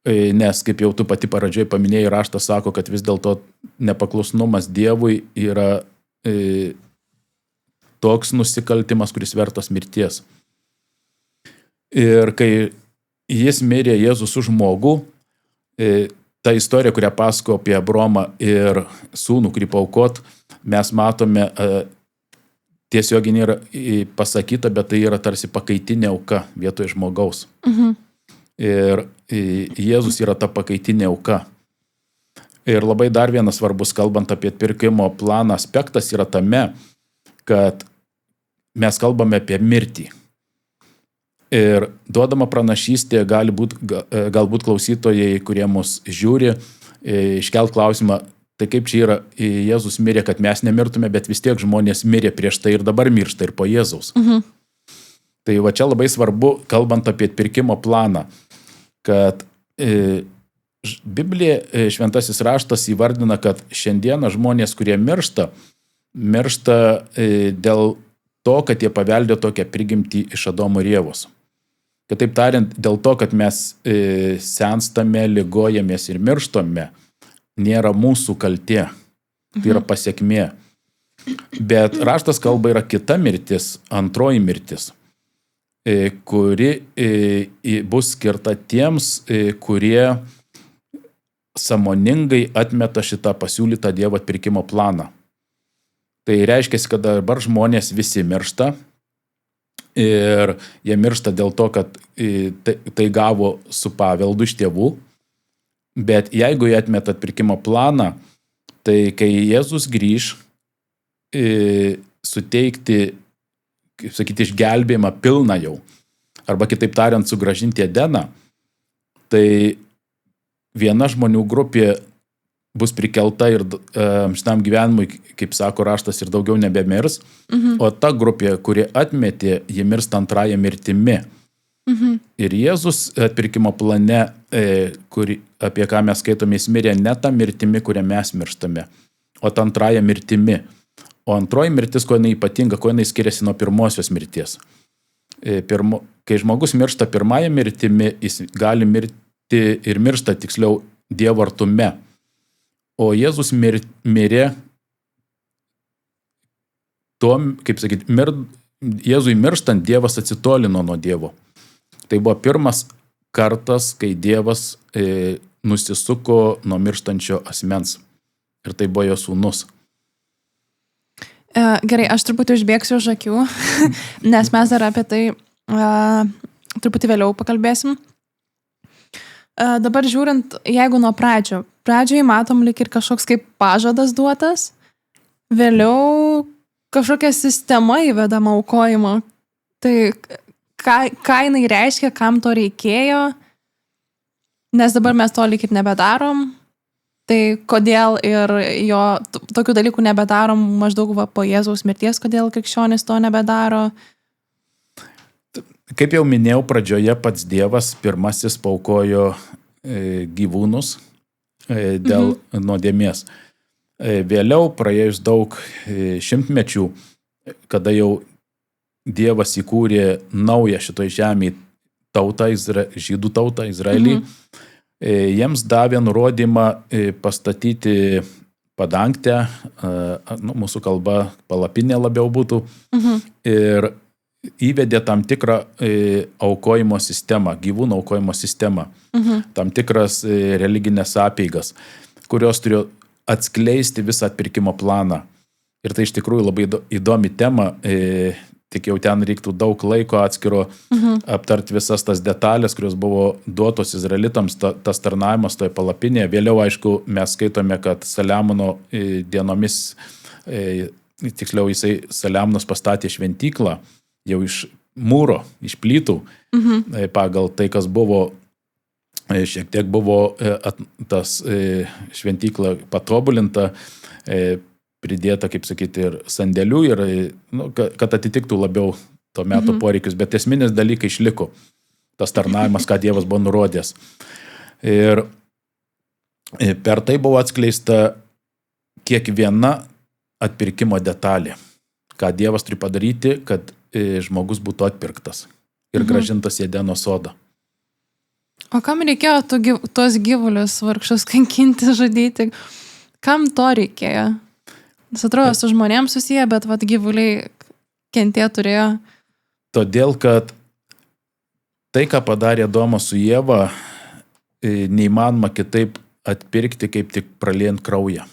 nes, kaip jau tu pati pradžioj paminėjai, raštas sako, kad vis dėlto nepaklusnumas Dievui yra toks nusikaltimas, kuris vertas mirties. Ir kai jis mirė Jėzus už žmogų, ta istorija, kurią pasako apie Abromą ir sūnų, kurį paaukot, mes matome tiesiogiai nėra pasakyta, bet tai yra tarsi pakaitinė auka vietoje žmogaus. Ir Jėzus yra ta pakaitinė auka. Ir labai dar vienas svarbus, kalbant apie atpirkimo planą, aspektas yra tame, kad mes kalbame apie mirtį. Ir duodama pranašystė galbūt klausytojai, kurie mus žiūri, iškelt klausimą, tai kaip čia yra, Jėzus mirė, kad mes nemirtume, bet vis tiek žmonės mirė prieš tai ir dabar miršta ir po Jėzaus. Tai va čia labai svarbu, kalbant apie atpirkimo planą, kad Biblija, šventasis raštas įvardina, kad šiandieną žmonės, kurie miršta dėl to, kad jie paveldė tokią prigimtį iš Adomo ir Ievos. Kitaip tariant, dėl to, kad mes senstame, ligojamės ir mirštame, nėra mūsų kaltė. Tai yra pasiekmė. Bet raštas kalba yra kita mirtis, antroji mirtis, kuri bus skirta tiems, kurie sąmoningai atmeta šitą pasiūlytą Dievo atpirkimo planą. Tai reiškia, kad dabar žmonės visi miršta ir jie miršta dėl to, kad tai gavo su paveldu iš tėvų, bet jeigu jie atmeta atpirkimo planą, tai kai Jėzus grįž suteikti, kaip sakyti, išgelbėjimą pilną jau, arba kitaip tariant, sugrąžinti Edeną, tai viena žmonių grupė bus prikelta ir amžinam gyvenimui, kaip sako raštas, ir daugiau nebemirs, o ta grupė, kuri atmetė, ji mirsta antrąją mirtimi. Ir Jėzus atpirkimo plane, apie ką mes skaitome, jis mirė ne tą mirtimi, kurią mes mirštame, o tą antrąją mirtimi. O antroji mirtis, kuo jinai ypatinga, kuo jinai skiriasi nuo pirmosios mirties. Kai žmogus miršta pirmąją mirtimi, jis gali mirti ir miršta tiksliau Dievo artume. O Jėzus mirė, kaip sakyti, Jėzui mirštant Dievas atsitolino nuo Dievo. Tai buvo pirmas kartas, kai Dievas nusisuko nuo mirštančio asmens. Ir tai buvo jo sūnus. Gerai, aš truputį užbėgsiu už akių, nes mes dar apie tai truputį vėliau pakalbėsim. Dabar žiūrint, jeigu nuo pradžioje matom lyg ir kažkoks kaip pažadas duotas, vėliau kažkokia sistema įvedama aukojimo. Tai ką jinai reiškia, kam to reikėjo, nes dabar mes to lyg ir nebedarom. Tai kodėl ir jo tokių dalykų nebedarom maždaug po Jėzaus mirties, kodėl krikščionys to nebedaro? Kaip jau minėjau pradžioje, pats Dievas pirmasis paaukojo gyvūnus dėl nuodėmės. Vėliau, praėjus daug šimtmečių, kada jau Dievas įkūrė naują šitoj žemėje tautą, žydų tautą, Izraelį, jiems davė nurodymą pastatyti padangtę, mūsų kalba palapinė labiau būtų, ir įvedė tam tikrą aukojimo sistemą, gyvūnų aukojimo sistemą, tam tikras religinės apeigas, kurios turėjo atskleisti visą atpirkimo planą. Ir tai iš tikrųjų labai įdomi tema, tik jau ten reiktų daug laiko atskiro aptarti visas tas detalės, kurios buvo duotos izraelitams, tas tarnavimas toje palapinėje. Vėliau, aišku, mes skaitome, kad Saliamono dienomis, tiksliau Saliamonas pastatė šventyklą jau iš mūro, iš plytų, pagal tai, kas buvo, šiek tiek buvo tas šventykla patobulinta, pridėta, kaip sakyti, ir sandėlių, ir, kad atitiktų labiau to meto poreikius, bet esminis dalykai išliko. Tas tarnavimas, ką Dievas buvo nurodęs. Ir per tai buvo atskleista kiekviena atpirkimo detalė, ką Dievas turi padaryti, kad žmogus būtų atpirktas ir grąžintas į Edeno sodą. O kam reikėjo tos gyvulius vargšus kankinti, žudyti? Kam to reikėjo? Jis atrodo su žmonėms susiję, bet gyvuliai kentė turėjo. Todėl, kad tai, ką padarė Adomas su Ieva, neįmanoma kitaip atpirkti, kaip tik praliejant kraują.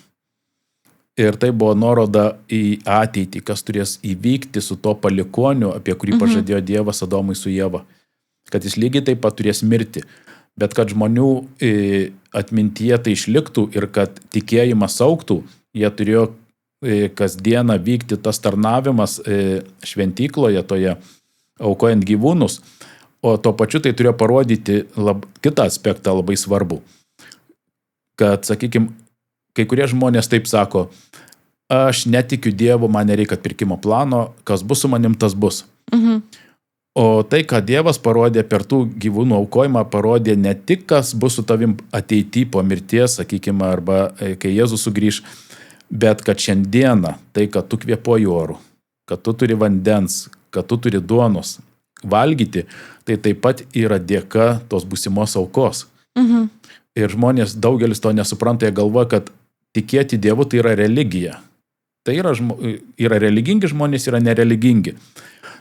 Ir tai buvo nuoroda į ateitį, kas turės įvykti su to palikoniu, apie kurį pažadėjo Dievas Adomui su Ieva. Kad jis lygiai taip pat turės mirti. Bet kad žmonių atmintyje tai išliktų ir kad tikėjimas augtų, jie turėjo kasdieną vykti tas tarnavimas šventykloje, toje aukojant gyvūnus, o tuo pačiu tai turėjo parodyti kitą aspektą labai svarbu. Kad, sakykime, kai kurie žmonės taip sako, aš netikiu Dievu, man nereikia atpirkimo plano, kas bus su manim, tas bus. O tai, ką Dievas parodė per tų gyvūnų aukojimą, parodė ne tik, kas bus su tavim ateity po mirties, sakykime, arba kai Jėzus sugrįš, bet kad šiandieną tai, kad tu kvėpuoji oru, kad tu turi vandens, kad tu turi duonos valgyti, tai taip pat yra dėka tos būsimos aukos. Ir žmonės, daugelis to nesupranta, jie galvoja, kad tikėti Dievu tai yra religija. Tai yra religingi žmonės, yra nereligingi.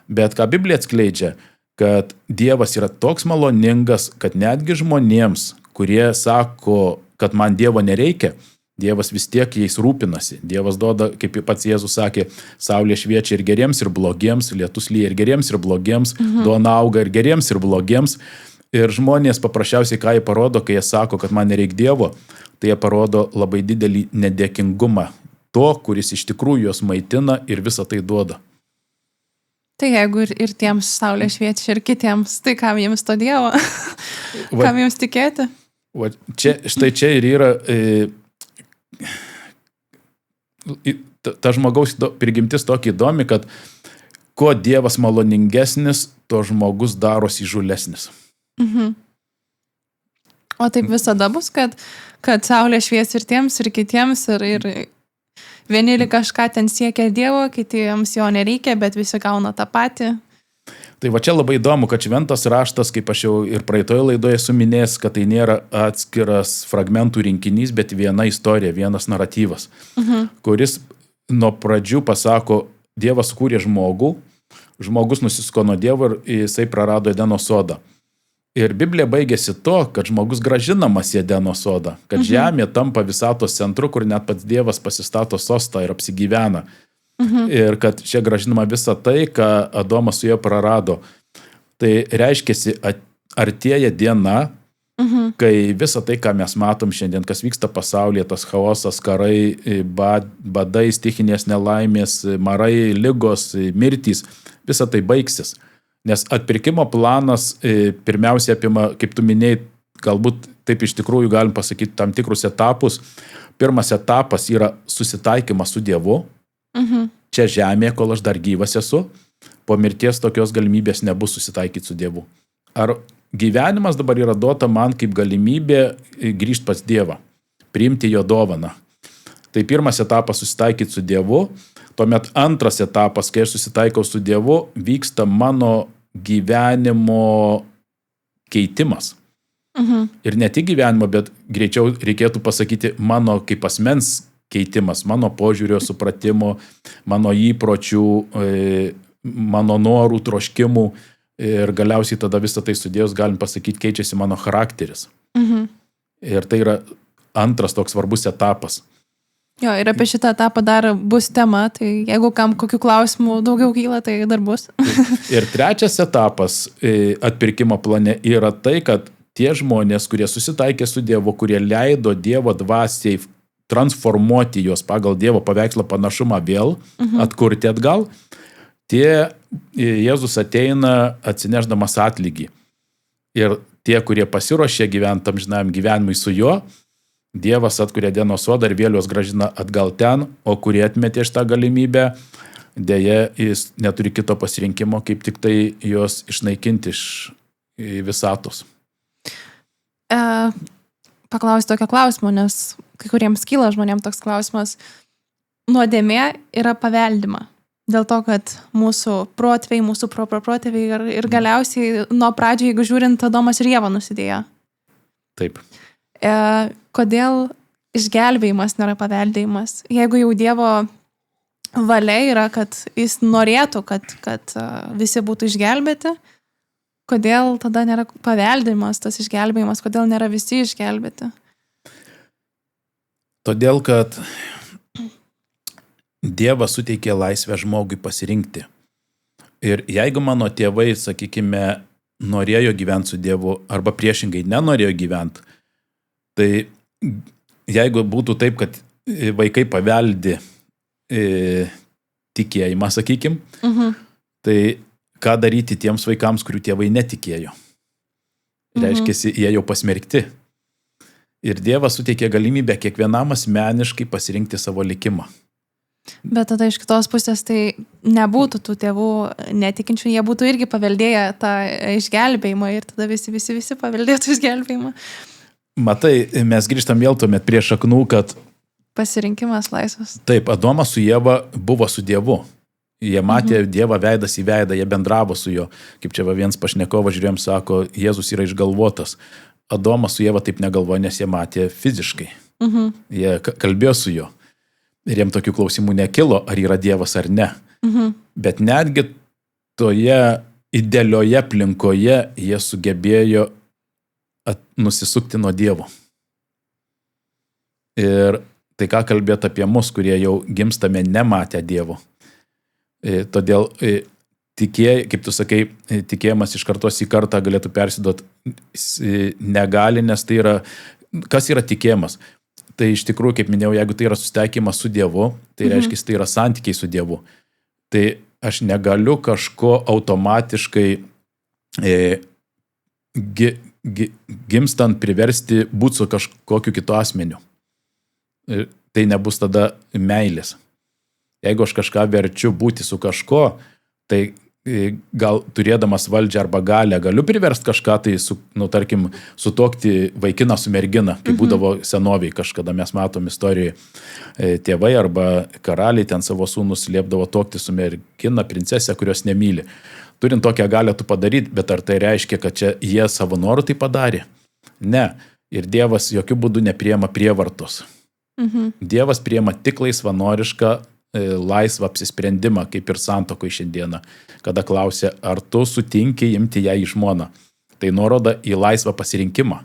Bet ką Biblija atskleidžia, kad Dievas yra toks maloningas, kad netgi žmonėms, kurie sako, kad man Dievo nereikia, Dievas vis tiek jais rūpinasi. Dievas duoda, kaip pats Jėzus sakė, saulė šviečia ir geriems, ir blogiems, lietus lyja ir geriems, ir blogiems, duona auga ir geriems, ir blogiems. Ir žmonės paprasčiausiai, ką jie parodo, kai jie sako, kad man nereik Dievo, tai jie parodo labai didelį nedėkingumą to, kuris iš tikrųjų juos maitina ir visą tai duoda. Tai jeigu ir tiems saulė šviečia, ir kitiems, tai kam jiems to Dievo? Kam jiems tikėti? Štai čia ir yra ta žmogaus prigimtis tokia įdomi, kad kuo Dievas maloningesnis, to žmogus darosi įžūlesnis. O taip visada bus, kad saulė švies ir tiems, ir kitiems, ir Vieni kažką ten siekia Dievo, kitiems jo nereikia, bet visi gauna tą patį. Tai va čia labai įdomu, kad šventas raštas, kaip aš jau ir praeitoje laidoje suminės, kad tai nėra atskiras fragmentų rinkinys, bet viena istorija, vienas naratyvas, kuris nuo pradžių pasako, Dievas kūrė žmogų, žmogus nusisko nuo Dievo ir jisai prarado Edeno sodą. Ir Biblija baigėsi to, kad žmogus grąžinamas į Edeno sodą, kad žemė tampa visatos centru, kur net pats Dievas pasistato sostą ir apsigyvena. Ir kad čia grąžinama visa tai, ką Adomas su juo prarado. Tai reiškiasi, artėja diena, kai visa tai, ką mes matom šiandien, kas vyksta pasaulyje, tas chaosas, karai, badai, stichinės nelaimės, marai, ligos, mirtys, visa tai baigsis. Nes atpirkimo planas pirmiausia apima, kaip tu minėjai, galbūt taip iš tikrųjų galim pasakyti tam tikrus etapus. Pirmas etapas yra susitaikymas su Dievu. Čia žemė, kol aš dar gyvas esu, po mirties tokios galimybės nebus susitaikyti su Dievu. Ar gyvenimas dabar yra duota man kaip galimybė grįžti pas Dievą, priimti jo dovaną. Tai pirmas etapas susitaikyti su Dievu, tuomet antras etapas, kai aš susitaikau su Dievu, vyksta mano gyvenimo keitimas. Ir ne tik gyvenimo, bet greičiau reikėtų pasakyti mano kaip asmens keitimas, mano požiūrio, supratimo, mano įpročių, mano norų, troškimų ir galiausiai tada visą tai sudėjus galim pasakyti, keičiasi mano charakteris. Ir tai yra antras toks svarbus etapas. Jo, ir apie šitą etapą dar bus tema, tai jeigu kam kokių klausimų daugiau kyla, tai dar bus. Ir trečias etapas atpirkimo plane yra tai, kad tie žmonės, kurie susitaikė su Dievu, kurie leido Dievo dvasiai transformuoti juos pagal Dievo paveikslą panašumą vėl, atkurti atgal, tie Jėzus ateina atsinešdamas atlygį. Ir tie, kurie pasiruošė gyventi amžinajam gyvenimui su juo, Dievas atkuria Edeno sodą ir vėl juos grąžina atgal ten, o kurie atmetė šitą galimybę, dėja jis neturi kito pasirinkimo, kaip tik tai juos išnaikinti iš visatos. Paklausiu tokio klausimo, nes kai kuriems kyla žmonėms toks klausimas. Nuodėmė yra paveldima. Dėl to, kad mūsų protėviai, mūsų protėviai ir galiausiai nuo pradžio, jeigu žiūrint, Adomas ir Ieva nusidėjo. Taip. Kodėl išgelbėjimas nėra paveldėjimas? Jeigu jau Dievo valia yra, kad jis norėtų, kad visi būtų išgelbėti, kodėl tada nėra paveldėjimas, tas išgelbėjimas, kodėl nėra visi išgelbėti? Todėl, kad Dievas suteikė laisvę žmogui pasirinkti. Ir jeigu mano tėvai, sakykime, norėjo gyventi su Dievu arba priešingai nenorėjo gyventi, tai jeigu būtų taip, kad vaikai paveldi tikėjimą, sakykim, tai ką daryti tiems vaikams, kurių tėvai netikėjo? Reiškiasi, jie jau pasmerkti. Ir Dievas suteikė galimybę kiekvienam asmeniškai pasirinkti savo likimą. Bet tada iš kitos pusės tai nebūtų tų tėvų netikinčių, jie būtų irgi paveldėję tą išgelbėjimą ir tada visi paveldėtų išgelbėjimą. Matai, mes grįžtam vėl tuomet prie šaknų, kad pasirinkimas laisvas. Taip, Adomas su Ieva buvo su Dievu. Jie matė Dievą veidas į veidą, jie bendravo su juo. Kaip čia vienas pašnekovas žiūrėjom, sako, Jėzus yra išgalvotas. Adomas su Ieva taip negalvoja, nes jie matė fiziškai. Jie kalbėjo su juo. Ir jiems tokių klausimų nekilo, ar yra Dievas ar ne. Bet netgi toje idealioje aplinkoje jie sugebėjo nusisukti nuo Dievo. Ir tai ką kalbėt apie mus, kurie jau gimstame nematę Dievo. Todėl kaip tu sakai, tikėjimas iš kartos į kartą galėtų persiduoti negali, nes tai yra, kas yra tikėjimas? Tai iš tikrųjų, kaip minėjau, jeigu tai yra susitaikymas su Dievu, tai reiškia, tai yra santykiai su Dievu. Tai aš negaliu kažko automatiškai gimstant priversti būti su kažkokiu kitu asmeniu. Tai nebus tada meilės. Jeigu aš kažką verčiu būti su kažko, tai gal turėdamas valdžią arba galę, galiu priversti kažką tai, tarkim, sutuokti vaikiną su mergina, kaip būdavo senoviai kažkada, mes matom istorijoje, tėvai arba karaliai ten savo sūnus liepdavo tuokti su mergina, princesė, kurios nemyli. Turint tokią galę tu padaryti, bet ar tai reiškia, kad čia jie savo norų tai padarė? Ne. Ir Dievas jokių būdų nepriema prievartos. Dievas priema tik laisvanorišką, laisvą apsisprendimą, kaip ir santuokoj šiandieną, kada klausia, ar tu sutinki imti ją į žmoną. Tai nuoroda į laisvą pasirinkimą.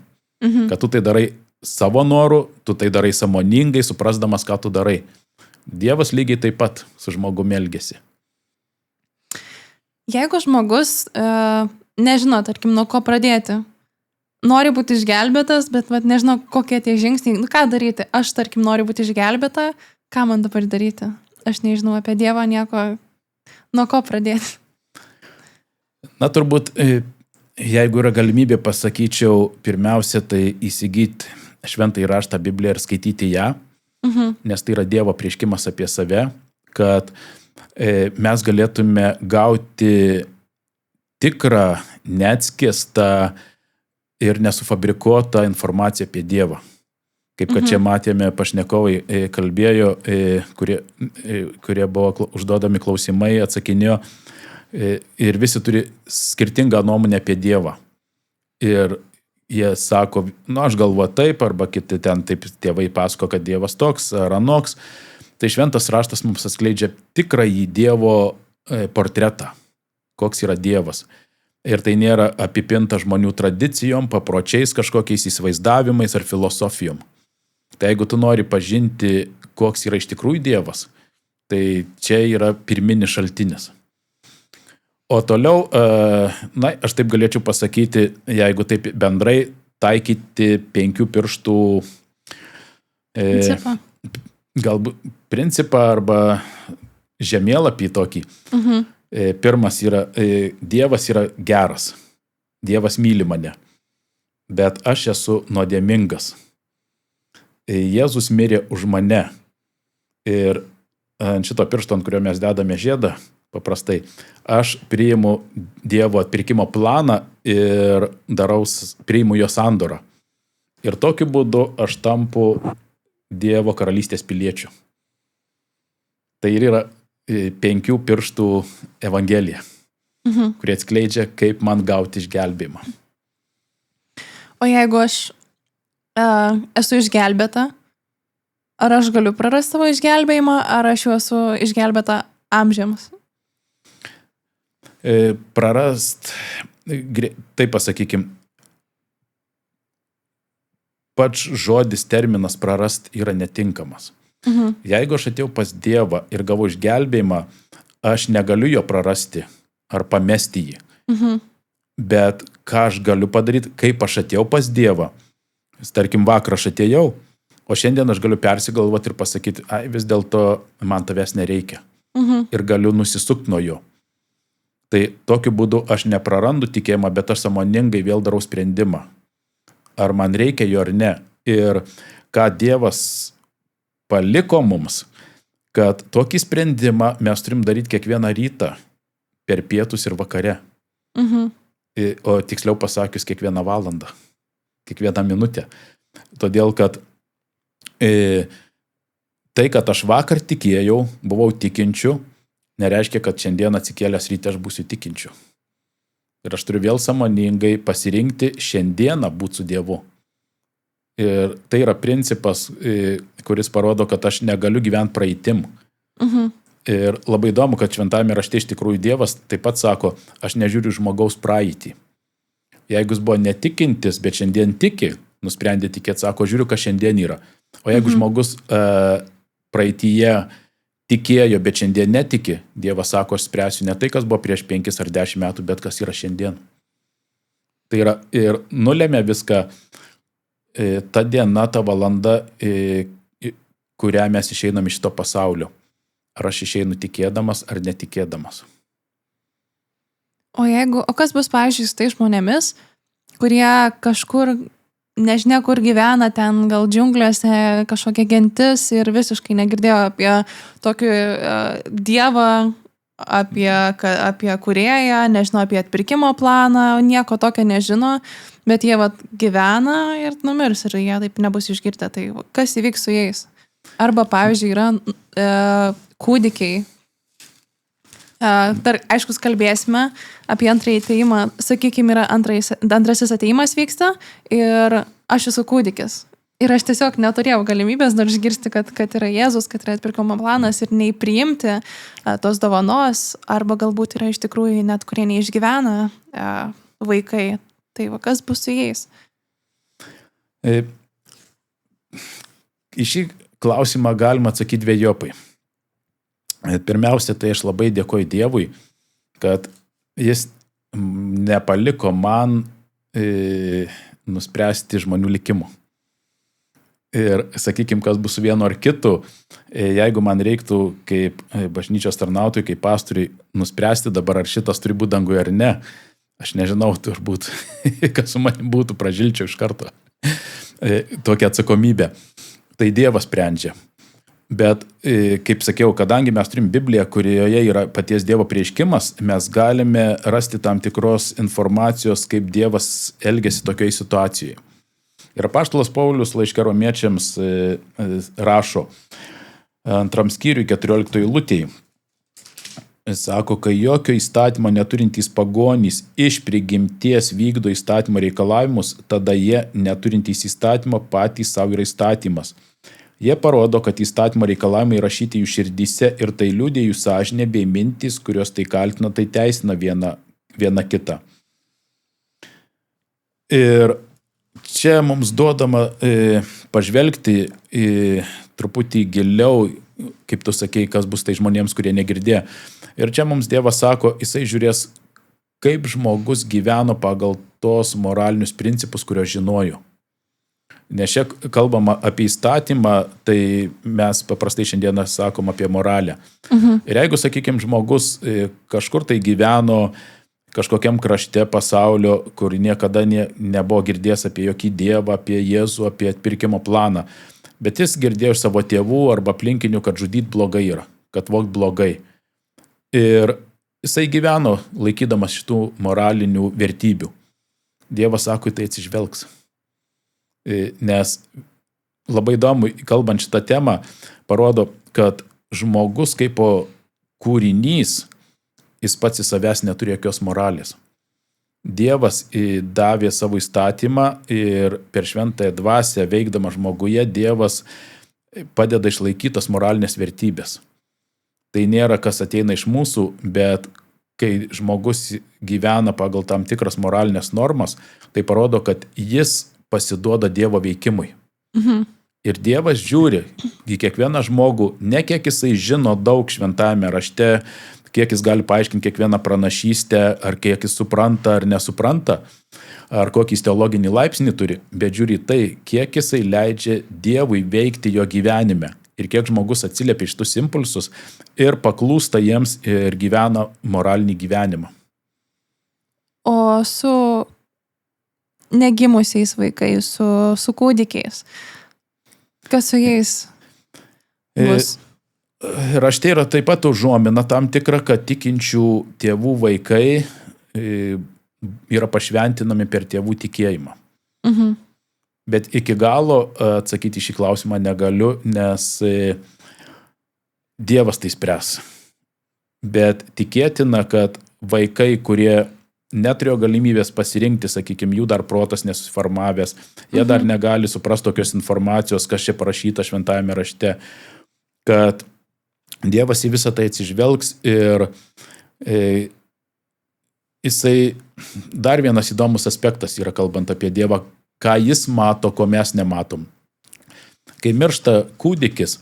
Kad tu tai darai savo norų, tu tai darai sąmoningai, suprasdamas, ką tu darai. Dievas lygiai taip pat su žmogumi elgiasi. Jeigu žmogus nežino, tarkim, nuo ko pradėti, nori būti išgelbėtas, bet nežinau, kokie tie žingsniai, ką daryti. Aš, tarkim, noriu būti išgelbėta, ką man dabar daryti? Aš nežinau apie Dievą nieko, nuo ko pradėti. Na, turbūt, jeigu yra galimybė, pasakyčiau, pirmiausia, tai įsigyti šventąjį raštą Bibliją ir skaityti ją, nes tai yra Dievo apreiškimas apie save, kad mes galėtume gauti tikrą, neatskėstą ir nesufabrikuotą informaciją apie Dievą. Kaip kad čia matėme, pašnekovai kalbėjo, kurie buvo užduodami klausimai, atsakinėjo, ir visi turi skirtingą nuomonę apie Dievą. Ir jie sako, aš galvoju taip, arba kiti ten taip tėvai pasako, kad Dievas toks ar anoks. Tai šventas raštas mums atskleidžia tikrąjį Dievo portretą, koks yra Dievas. Ir tai nėra apipinta žmonių tradicijom, papročiais, kažkokiais įsivaizdavimais ar filosofijom. Tai jeigu tu nori pažinti, koks yra iš tikrųjų Dievas, tai čia yra pirminis šaltinis. O toliau, aš taip galėčiau pasakyti, jeigu taip bendrai taikyti 5 pirštų galbūt principą arba žemėlapį tokį. Pirmas yra, Dievas yra geras, Dievas myli mane, bet aš esu nuodėmingas. Jėzus mirė už mane ir ant šito piršto, ant kurio mes dedame žiedą, paprastai, aš priimu Dievo atpirkimo planą ir priimu jo sandorą. Ir tokiu būdu aš tampu Dievo karalystės piliečiu. Tai ir yra 5 pirštų evangelija, kurie atskleidžia, kaip man gauti išgelbėjimą. O jeigu aš esu išgelbėta, ar aš galiu prarasti savo išgelbėjimą, ar aš jau esu išgelbėta amžiams? Prarast, taip pasakykim, pats žodis, terminas prarast yra netinkamas. Jeigu aš atėjau pas Dievą ir gavau išgelbėjimą, aš negaliu jo prarasti ar pamesti jį. Bet ką aš galiu padaryti, kaip aš atėjau pas Dievą? Tarkim, vakar aš atėjau, o šiandien aš galiu persigalvoti ir pasakyti, vis dėlto man tavęs nereikia. Ir galiu nusisukti nuo jo. Tai tokiu būdu aš neprarandu tikėjimą, bet aš sąmoningai vėl darau sprendimą. Ar man reikia jo ar ne. Ir ką Dievas paliko mums, kad tokį sprendimą mes turim daryti kiekvieną rytą, per pietus ir vakare. O tiksliau pasakius, kiekvieną valandą, kiekvieną minutę. Todėl, kad tai, kad aš vakar tikėjau, buvau tikinčiu, nereiškia, kad šiandien atsikėlęs ryte aš būsiu tikinčiu. Ir aš turiu vėl sąmoningai pasirinkti šiandieną būti su Dievu. Ir tai yra principas, kuris parodo, kad aš negaliu gyventi praeitim. Ir labai įdomu, kad šventame rašte iš tikrųjų Dievas taip pat sako, aš nežiūriu žmogaus praeitį. Jeigu jis buvo netikintis, bet šiandien tiki, nusprendė tikėti, sako, žiūriu, kas šiandien yra. O jeigu žmogus praeityje tikėjo, bet šiandien netiki, Dievas sako, aš spręsiu ne tai, kas buvo prieš 5 ar 10 metų, bet kas yra šiandien. Tai yra ir nulėmė viską ta diena, ta valanda, kurią mes išeinam iš šito pasaulio. Ar aš išeinu tikėdamas ar netikėdamas. O kas bus, pavyzdžiui, su tai žmonėmis, kurie kažkur, nežinia kur gyvena, ten gal džiungliuose kažkokia gentis ir visiškai negirdėjo apie tokį Dievą apie kūrėją, nežino apie atpirkimo planą, nieko tokio nežino, bet jie gyvena ir numirs ir jie taip nebus išgirdę. Tai kas įvyks su jais? Arba, pavyzdžiui, yra kūdikiai. Dar, aišku, kalbėsime apie antrąjį ateimą. Sakykime, yra antrasis ateimas vyksta ir aš esu kūdikis. Ir aš tiesiog neturėjau galimybės dar išgirsti, kad yra Jėzus, kad yra atpirkimo planas ir nei priimti tos dovanos, arba galbūt yra iš tikrųjų net, kurie neišgyvena vaikai. Tai kas bus su jais? Į šį klausimą galima atsakyti dvejopai. Pirmiausia, tai aš labai dėkoju Dievui, kad jis nepaliko man nuspręsti žmonių likimų. Ir sakykime, kas bus su vienu ar kitu, jeigu man reiktų kaip bažnyčios tarnautojui, kaip pastoriui nuspręsti dabar, ar šitas turi būti danguje ar ne, aš nežinau, turbūt, kas su manim būtų, pražilčiau iš karto tokią atsakomybę. Tai Dievas sprendžia. Bet, kaip sakiau, kadangi mes turim Bibliją, kurioje yra paties Dievo prieškimas, mes galime rasti tam tikros informacijos, kaip Dievas elgiasi tokioje situacijoje. Ir apaštalas Paulius laiške Romiečiams rašo 2 skyriui 14 eilutėje. Jis sako, kai jokio įstatymo neturintys pagonys iš prigimties vykdo įstatymo reikalavimus, tada jie neturintys įstatymo patys savo yra įstatymas. Jie parodo, kad įstatymo reikalavimai rašyti jų širdyse ir tai liudija jų sąžinė bei mintys, kurios tai kaltina, tai teisina viena kitą. Ir čia mums duodama pažvelgti truputį giliau, kaip tu sakei, kas bus tai žmonėms, kurie negirdėjo. Ir čia mums Dievas sako, jisai žiūrės, kaip žmogus gyveno pagal tos moralinius principus, kuriuos žinojo. Nes čia kalbama apie įstatymą, tai mes paprastai šiandieną sakom apie moralę. Ir jeigu, sakykime, žmogus kažkur tai gyveno kažkokiam krašte pasaulio, kur niekada nebuvo girdėjęs apie jokį Dievą, apie Jėzų, apie atpirkimo planą. Bet jis girdėjo iš savo tėvų arba aplinkinių, kad žudyti blogai yra, kad vogt blogai. Ir jisai gyveno laikydamas šitų moralinių vertybių. Dievas sako, tai atsižvelgs. Nes labai įdomu, kalbant šitą temą, parodo, kad žmogus kaip kūrinys, jis pats į savęs neturi jokios moralės. Dievas davė savo įstatymą ir per šventąją dvasią veikdama žmoguje Dievas padeda išlaikytas moralinės vertybės. Tai nėra, kas ateina iš mūsų, bet kai žmogus gyvena pagal tam tikras moralinės normas, tai parodo, kad jis pasiduoda Dievo veikimui. Ir Dievas žiūri į kiekvieną žmogų, ne kiek jisai žino daug šventajame rašte, kiek jis gali paaiškinti kiekvieną pranašystę, ar kiek jis supranta ar nesupranta, ar kokį teologinį laipsnį turi, bet žiūri tai, kiek jisai leidžia Dievui veikti jo gyvenime ir kiek žmogus atsiliepia šitus impulsus ir paklūsta jiems ir gyvena moralinį gyvenimą. O su negimusiais vaikais, su kūdikiais, kas su jais bus? Rašte yra taip pat užuomina tam tikra, kad tikinčių tėvų vaikai yra pašventinami per tėvų tikėjimą. Bet iki galo atsakyti šį klausimą negaliu, nes Dievas tai spręs. Bet tikėtina, kad vaikai, kurie neturėjo galimybės pasirinkti, sakykime, jų dar protas nesusiformavęs, jie dar negali suprasti tokios informacijos, kas čia parašyta šventajame rašte, kad Dievas į visą tai atsižvelgs ir jisai dar vienas įdomus aspektas yra kalbant apie Dievą, ką jis mato, ko mes nematom. Kai miršta kūdikis,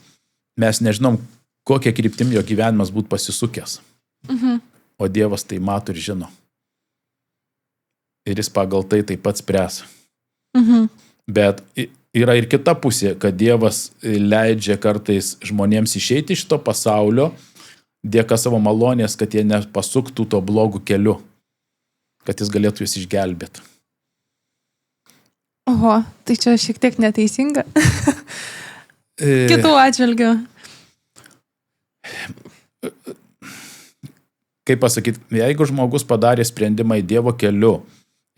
mes nežinom, kokia kryptim jo gyvenimas būtų pasisukęs. O Dievas tai mato ir žino. Ir jis pagal tai taip pat spręs. Bet yra ir kita pusė, kad Dievas leidžia kartais žmonėms išeiti iš to pasaulio, dėka savo malonės, kad jie nepasuktų to blogų keliu, kad jis galėtų juos išgelbėti. Oho, tai čia šiek tiek neteisinga. Kitų atžvilgių. kaip pasakyti, jeigu žmogus padarė sprendimą į Dievo keliu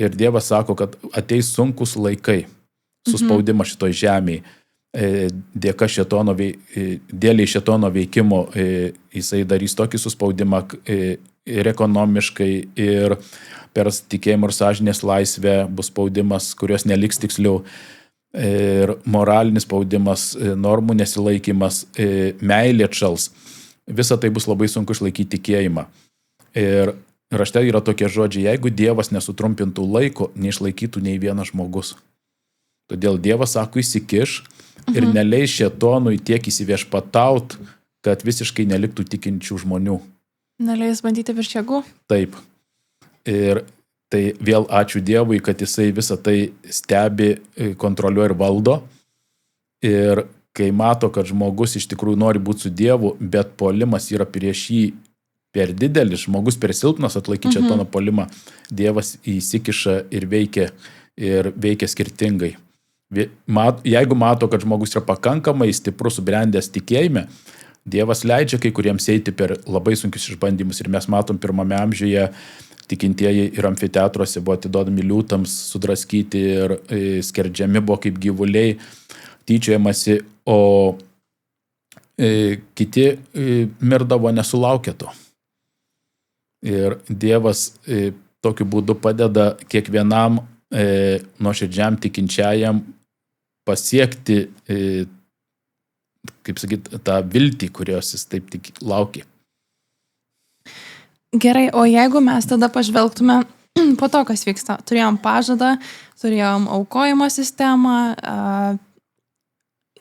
ir Dievas sako, kad ateis sunkus laikai, suspaudimas šitoj žemėje, dėka dėliai šėtono veikimo, jisai darys tokį suspaudimą ir ekonomiškai, ir per tikėjimo ir sąžinės laisvę bus spaudimas, kurios neliks tiksliau, ir moralinis spaudimas, normų nesilaikymas, meilė atšals. Visa tai bus labai sunku išlaikyti tikėjimą. Ir rašte yra tokie žodžiai, jeigu Dievas nesutrumpintų laiko, neišlaikytų nei vienas žmogus. Todėl Dievas sako, įsikiš ir neleis šėtonui tiek įsiviešpataut, kad visiškai neliktų tikinčių žmonių. Neleis bandyti virš jėgų? Taip. Ir tai vėl ačiū Dievui, kad jisai visą tai stebi, kontroliuoja ir valdo. Ir kai mato, kad žmogus iš tikrųjų nori būti su Dievu, bet puolimas yra prieš jį per didelis, žmogus per silpnas atlaikyti šėtono puolimą, Dievas įsikiša ir veikia skirtingai. Jeigu mato, kad žmogus yra pakankamai stiprus, subrendęs tikėjime, Dievas leidžia kai kuriems eiti per labai sunkius išbandymus. Ir mes matom, pirmame amžiuje tikintieji ir amfiteatruose buvo atidodami liūtams, sudraskyti ir skerdžiami buvo kaip gyvuliai, tyčiojamasi, o kiti mirdavo nesulaukę to. Ir Dievas tokiu būdu padeda kiekvienam nuoširdžiam tikinčiajam pasiekti, kaip sakyti, tą viltį, kurios jis taip tik laukia. Gerai, o jeigu mes tada pažvelgtume po to, kas vyksta, turėjom pažadą, turėjom aukojimo sistemą,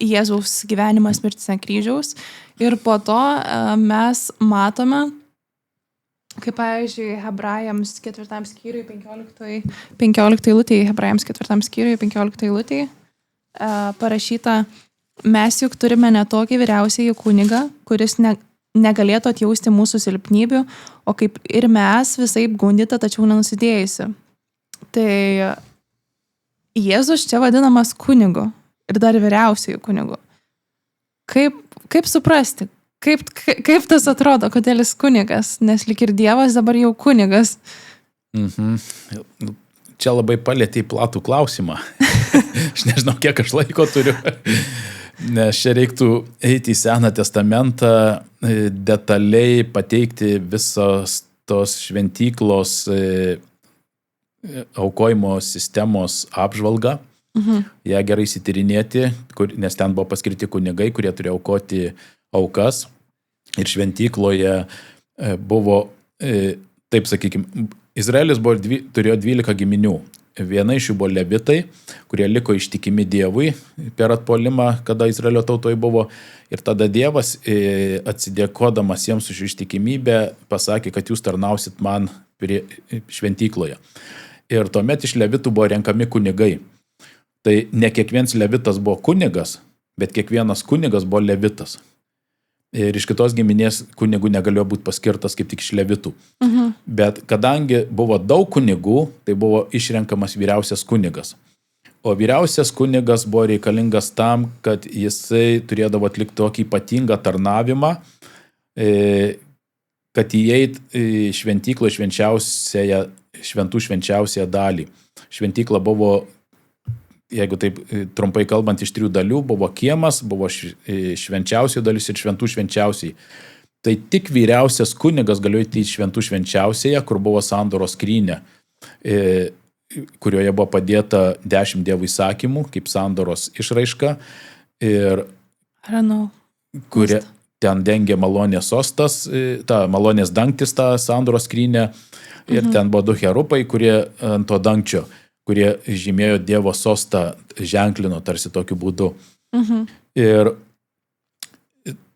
Jėzaus gyvenimas mirtis ant kryžiaus ir po to mes matome, kaip pavyzdžiui, Hebrajams 4 skyriui 15 eilutėje, Hebrajams 4 skyriui 15 eilutėje parašyta, mes juk turime netokį vyriausiąjį kunigą, kuris negalėtų atjausti mūsų silpnybių, o kaip ir mes visaip gundyta, tačiau nenusidėjusi. Tai Jėzus čia vadinamas kunigu ir dar vyriausiąjį kunigu. Kaip suprasti? Kaip tas atrodo, kodėl jis kunigas, nes lyg ir Dievas dabar jau kunigas? Čia labai palietė platų klausimą. Aš nežinau, kiek aš laiko turiu, nes čia reiktų eiti į Seną testamentą, detaliai pateikti visos tos šventyklos aukojimo sistemos apžvalgą, ją gerai įsityrinėti, nes ten buvo paskirti kunigai, kurie turėjo aukoti aukas. Ir šventykloje buvo, taip sakykime, Izraelis turėjo 12 giminių. Viena iš jų buvo levitai, kurie liko ištikimi Dievui per atpuolimą, kada Izraelio tautoje buvo. Ir tada Dievas, atsidėkodamas jiems už ištikimybę, pasakė, kad jūs tarnausit man šventykloje. Ir tuomet iš levitų buvo renkami kunigai. Tai ne kiekvienas levitas buvo kunigas, bet kiekvienas kunigas buvo levitas. Ir iš kitos giminės kunigų negalėjo būti paskirtas kaip tik iš levitų. Bet kadangi buvo daug kunigų, tai buvo išrenkamas vyriausias kunigas. O vyriausias kunigas buvo reikalingas tam, kad jisai turėdavo atlikti tokį ypatingą tarnavimą, kad įeit į šventyklą šventų švenčiausiąją dalį. Šventykla buvo, jeigu taip trumpai kalbant, iš 3 dalių, buvo kiemas, buvo švenčiausių dalis ir šventų švenčiausiai. Tai tik vyriausias kunigas galėjo įti į šventų švenčiausiąją, kur buvo sandoros skrynia, kurioje buvo padėta 10 Dievo įsakymų, kaip sandoros išraiška, ir kurie ten dengė malonės sostas, ta malonės dangtis, ta sandoros skrynia, ir ten buvo 2 herupai, kurie ant to dangčio, kurie žymėjo Dievo sostą, ženklino tarsi tokiu būdu. Ir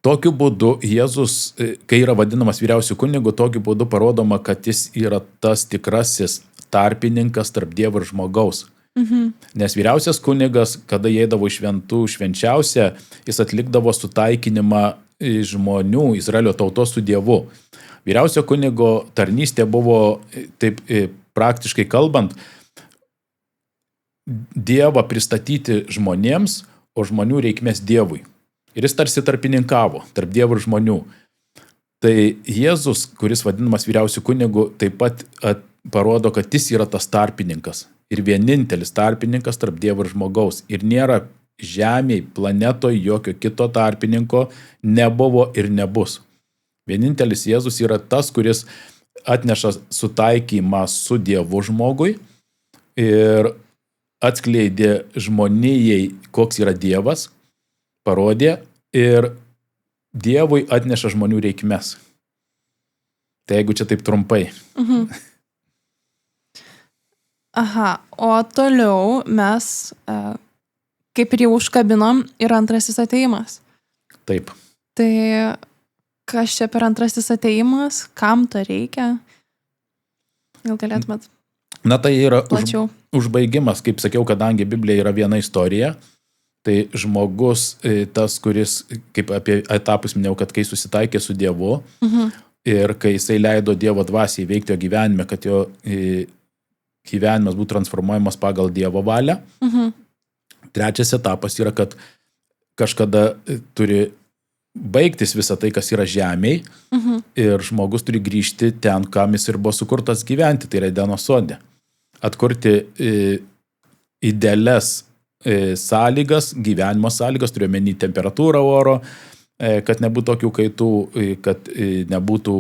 tokiu būdu Jėzus, kai yra vadinamas vyriausiu kunigu, tokiu būdu parodoma, kad jis yra tas tikrasis tarpininkas tarp Dievo ir žmogaus. Nes vyriausias kunigas, kada įeidavo į šventų švenčiausią, jis atlikdavo sutaikinimą žmonių, Izraelio tautos su Dievu. Vyriausio kunigo tarnystė buvo, taip praktiškai kalbant, Dievą pristatyti žmonėms, o žmonių reikmės Dievui. Ir jis tarsi tarpininkavo tarp Dievo ir žmonių. Tai Jėzus, kuris vadinamas vyriausiu kunigu, taip pat parodo, kad jis yra tas tarpininkas. Ir vienintelis tarpininkas tarp Dievo ir žmogaus. Ir nėra žemėje, planetoje jokio kito tarpininko, nebuvo ir nebus. Vienintelis Jėzus yra tas, kuris atneša sutaikymą su Dievu žmogui ir atskleidė žmonijai, koks yra Dievas, parodė ir Dievui atneša žmonių reikmes. Tai jeigu čia taip trumpai. Aha, o toliau mes kaip ir jau užkabinom ir antrasis atėjimas. Taip. Tai kas čia per antrasis atėjimas, kam to reikia? Gal galėtumėt Na tai yra plačiau? Užbaigimas, kaip sakiau, kadangi Biblija yra viena istorija, tai žmogus tas, kuris, kaip apie etapus minėjau, kad kai susitaikė su Dievu ir kai jisai leido Dievo dvasiai veikti jo gyvenime, kad jo gyvenimas būtų transformuojamas pagal Dievo valią. Trečias etapas yra, kad kažkada turi baigtis visą tai, kas yra žemėj ir žmogus turi grįžti ten, kam jis ir buvo sukurtas gyventi, tai yra Edeno sode. Atkurti idealias sąlygas, gyvenimo sąlygas, turiu omeny temperatūrą oro, kad nebūtų tokių kaitų, kad nebūtų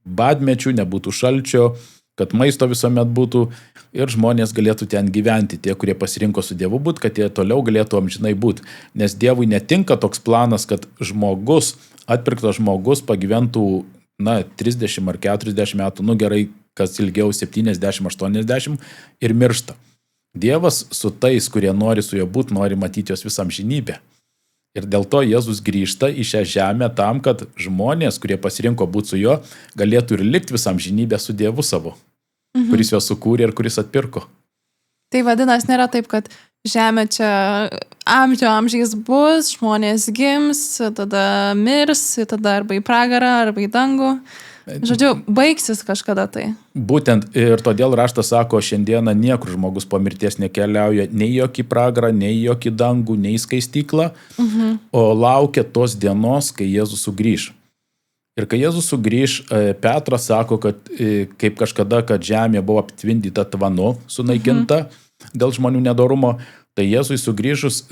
badmečių, nebūtų šalčio, kad maisto visuomet būtų ir žmonės galėtų ten gyventi, tie, kurie pasirinko su Dievu būti, kad jie toliau galėtų amžinai būti. Nes Dievui netinka toks planas, kad žmogus, atpirktas žmogus pagyventų, 30 ar 40 metų, gerai, kas ilgiau 70, 80 ir miršta. Dievas su tais, kurie nori su juo būti, nori matyti jos visą amžinybę. Ir dėl to Jėzus grįžta į šią žemę tam, kad žmonės, kurie pasirinko būti su juo, galėtų ir likti visą amžinybę su Dievu savo, kuris juos sukūrė ir kuris atpirko. Tai vadinasi, nėra taip, kad žemė čia amžiais bus, žmonės gims, tada mirs, tada arba į pragarą, arba į dangų. Žodžiu, baigsis kažkada tai. Būtent ir todėl raštas sako, šiandieną niekur žmogus po mirties nekeliauja nei jokį pragarą, nei jokį dangų, nei skaistyklą, o laukia tos dienos, kai Jėzus sugrįš. Ir kai Jėzus sugrįš, Petras sako, kad kaip kažkada, kad žemė buvo aptvindyta tvanu, sunaikinta dėl žmonių nedorumo, tai Jėzui sugrįžus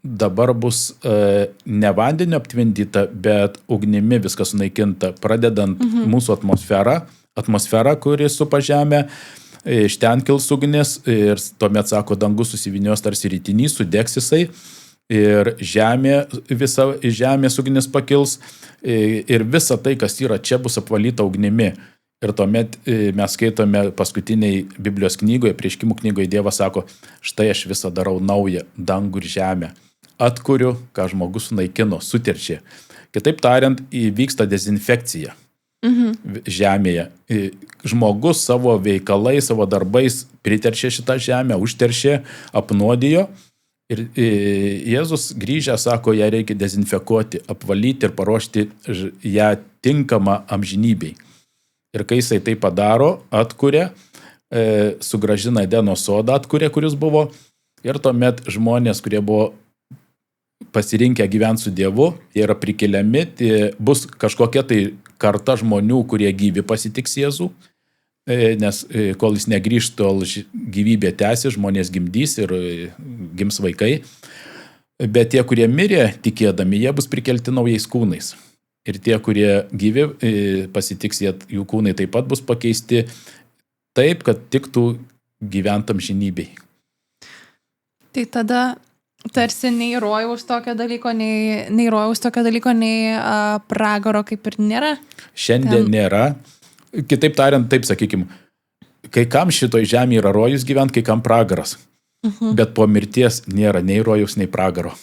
dabar bus ne vandeniu aptvindyta, bet ugnimi viskas sunaikinta, pradedant mūsų atmosferą, kuri supa žemę, iš ten kils ugnis ir tuomet, sako, dangus susivinios tarsi rytinys, sudegs jisai ir žemės ugnis pakils ir visa tai, kas yra čia, bus apvalyta ugnimi. Ir tuomet mes skaitome paskutiniai Biblijos knygoje, Apreiškimų knygoje, Dievas sako, štai aš visą darau naują dangų ir žemę. Atkuriu, ką žmogus sunaikino, suteršė. Kitaip tariant, įvyksta dezinfekcija žemėje. Žmogus savo veikalais, savo darbais priteršė šitą žemę, užteršė, apnuodijo. Ir Jėzus grįžę sako, ją reikia dezinfekuoti, apvalyti ir paruošti ją tinkamą amžinybei. Ir kai jisai tai padaro, atkuria, sugrąžina Edeno sodą, atkuria, kuris buvo, ir tuomet žmonės, kurie buvo pasirinkę gyventi su Dievu, jie yra prikeliami, bus kažkokia tai karta žmonių, kurie gyvi pasitiks Jėzų, nes kol jis negrįž, tol gyvybė tęsi, žmonės gimdys ir gims vaikai, bet tie, kurie mirė tikėdami, jie bus prikelti naujais kūnais. Ir tie, kurie gyvi pasitiks, jų kūnai taip pat bus pakeisti taip, kad tiktų gyventam žinybei. Tai tada tarsi nei rojaus tokio dalyko, nei pragaro kaip ir nėra? Šiandien nėra. Kitaip tariant, taip sakykim, kai kam šitoj žemėje yra rojus gyvent, kai kam pragaras. Bet po mirties nėra nei rojus, nei pragaro.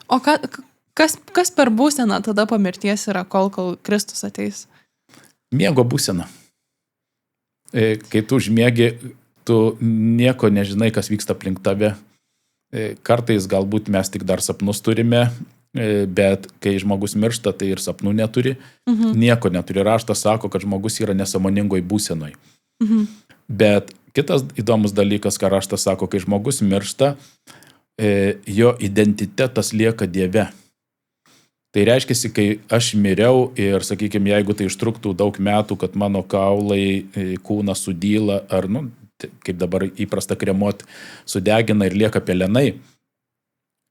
O Kas per būseną tada po mirties yra, kol Kristus ateis? Miego būsena. Kai tu užmiegi, tu nieko nežinai, kas vyksta aplink tave. Kartais galbūt mes tik dar sapnus turime, bet kai žmogus miršta, tai ir sapnų neturi. Nieko neturi. Raštas sako, kad žmogus yra nesąmoningoj būsenoj. Bet kitas įdomus dalykas, ką raštas sako, kai žmogus miršta, jo identitetas lieka Dieve. Tai reiškia, kai aš miriau ir, sakykime, jeigu tai užtruktų daug metų, kad mano kaulai, kūnas sudyla, ar, kaip dabar įprasta kremuot, sudegina ir lieka pelenai,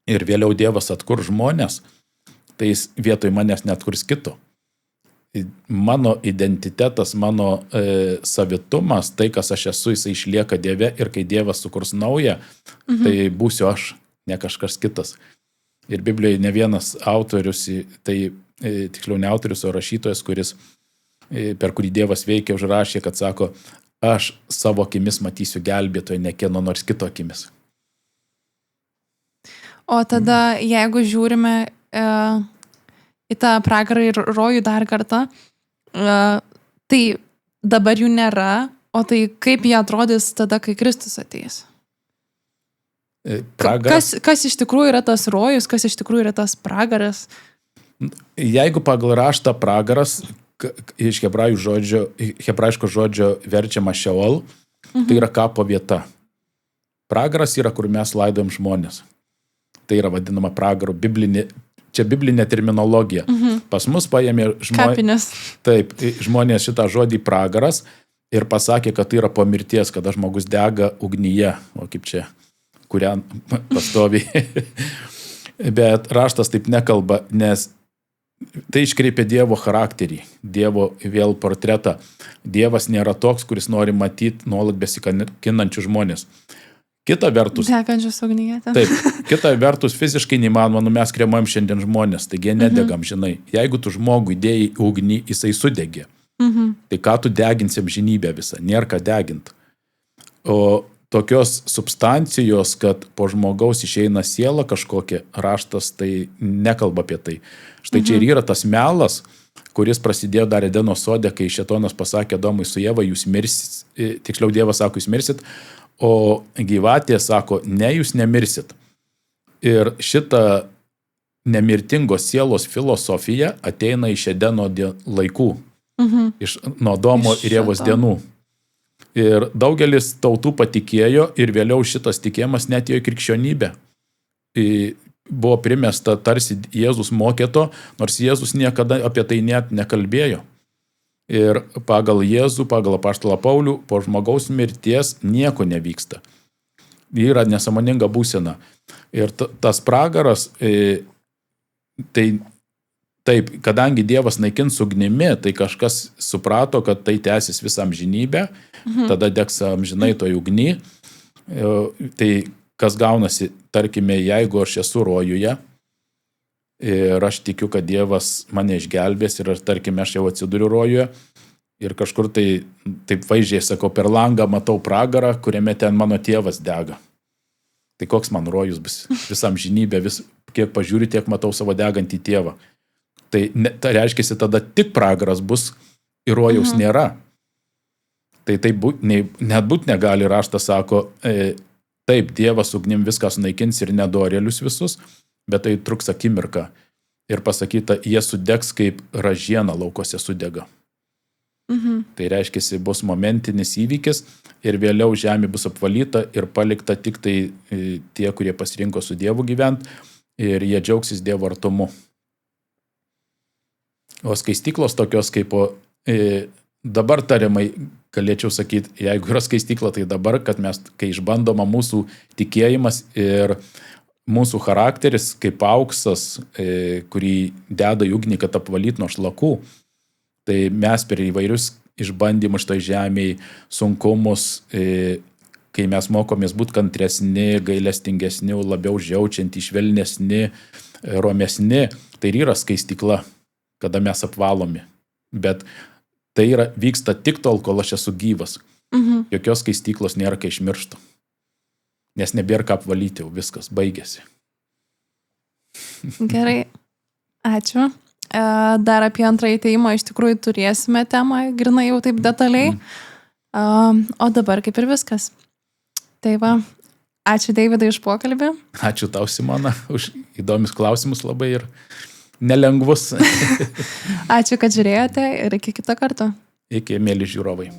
ir vėliau Dievas atkur žmonės, tai jis vietoj manęs net kurs kito. Mano identitetas, mano savitumas, tai, kas aš esu, jisai išlieka Dieve, ir kai Dievas sukurs naują, tai būsiu aš, ne kažkas kitas. Ir Biblijoje ne vienas autorius, tai tiksliau ne autorius, o rašytojas, kuris, per kurį Dievas veikia, užrašė, kad sako, aš savo akimis matysiu gelbėtoją, ne kieno nors kito akimis. O tada, jeigu žiūrime į tą pragarą ir rojų dar kartą, tai dabar jų nėra, o tai kaip jie atrodys tada, kai Kristus ateis? Kas iš tikrųjų yra tas rojus, kas iš tikrųjų yra tas pragaras? Jeigu pagal raštą pragaras, iš hebrajiško žodžio verčiama Šeol, tai yra kapo vieta. Pragaras yra, kur mes laidojam žmonės. Tai yra vadinama pragaru, čia biblinė terminologija. Pas mus paėmė žmonės šitą žodį pragaras ir pasakė, kad tai yra po mirties, kada žmogus dega ugnyje, o kaip čia, kurią pastoviai. Bet raštas taip nekalba, nes tai iškreipia Dievo charakterį, Dievo vėl portretą. Dievas nėra toks, kuris nori matyti nuolat besikankinančių žmonės. Kita vertus, degančius ugnyje. Taip, kita vertus fiziškai neįmanoma, mes kremuojam šiandien žmonės, taigi nedegam, žinai. Jeigu tu žmogui dėjai ugnį, jisai sudegė. Tai ką tu deginsi amžinybę visą, nėra ką degint. O tokios substancijos, kad po žmogaus išeina siela kažkokia, raštas tai nekalba apie tai. Štai čia ir yra tas melas, kuris prasidėjo dar Edeno sode, kai Šėtonas pasakė Adomui su Ieva, jūs mirsit, tiksliau Dievas sako, jūs mirsit, o gyvatė sako, ne, jūs nemirsit. Ir šita nemirtingos sielos filosofija ateina iš Edeno laikų, nuo Adomo ir Ievos dienų. Ir daugelis tautų patikėjo ir vėliau šitas tikėjimas netėjo į krikščionybę. Buvo primesta tarsi Jėzus mokėto, nors Jėzus niekada apie tai net nekalbėjo. Ir pagal Jėzų, pagal apaštalą Paulių, po žmogaus mirties nieko nevyksta. Yra nesąmoninga būsena. Ir tas pragaras, tai taip, kadangi Dievas naikins ugnimi, tai kažkas suprato, kad tai tęsis visą amžinybę, tada degs amžinai toj ugny. Tai kas gaunasi, tarkime, jeigu aš esu rojuje ir aš tikiu, kad Dievas mane išgelbės ir tarkime, aš jau atsiduriu rojuje ir kažkur tai taip vaizdžiai sakau, per langą matau pragarą, kuriame ten mano tėvas dega. Tai koks man rojus bus visą amžinybę, kiek pažiūriu, tiek matau savo degantį tėvą. Tai reiškia, tada tik pragaras bus ir rojaus nėra. Tai net būt negali, raštas sako, taip, Dievas ugnim viską sunaikins ir nedorėlius visus, bet tai truks akimirką. Ir pasakyta, jie sudegs kaip ražiena laukose sudega. Tai reiškia, bus momentinis įvykis ir vėliau žemė bus apvalyta ir palikta tik tai tie, kurie pasirinko su Dievu gyvent ir jie džiaugsis Dievo artumu. O skaistyklos tokios kaip dabar tariamai, galėčiau sakyti, jeigu yra skaistykla, tai dabar, kad mes, kai išbandoma mūsų tikėjimas ir mūsų charakteris kaip auksas, kurį deda į ugnį, kad apvalyt nuo šlakų, tai mes per įvairius išbandymus šitoj žemėj, sunkumus, kai mes mokomės būti kantresni, gailestingesni, labiau žiaučianti, švelnesni, romesni, tai yra skaistykla, kada mes apvalomi. Bet tai vyksta tik tol, kol aš esu gyvas. Jokios skaistyklos nėra, kai išmirštu. Nes nebėra ką apvalyti, jau viskas, baigėsi. Gerai, ačiū. Dar apie antrąjį ateimą iš tikrųjų turėsime temą, grinai jau taip detaliai. O dabar kaip ir viskas. Tai va, ačiū Deividai už pokalbį. Ačiū tau, Simona, už įdomius klausimus labai ir nelengvus. Ačiū, kad žiūrėjote ir iki kito karto. Iki, mėly žiūrovai.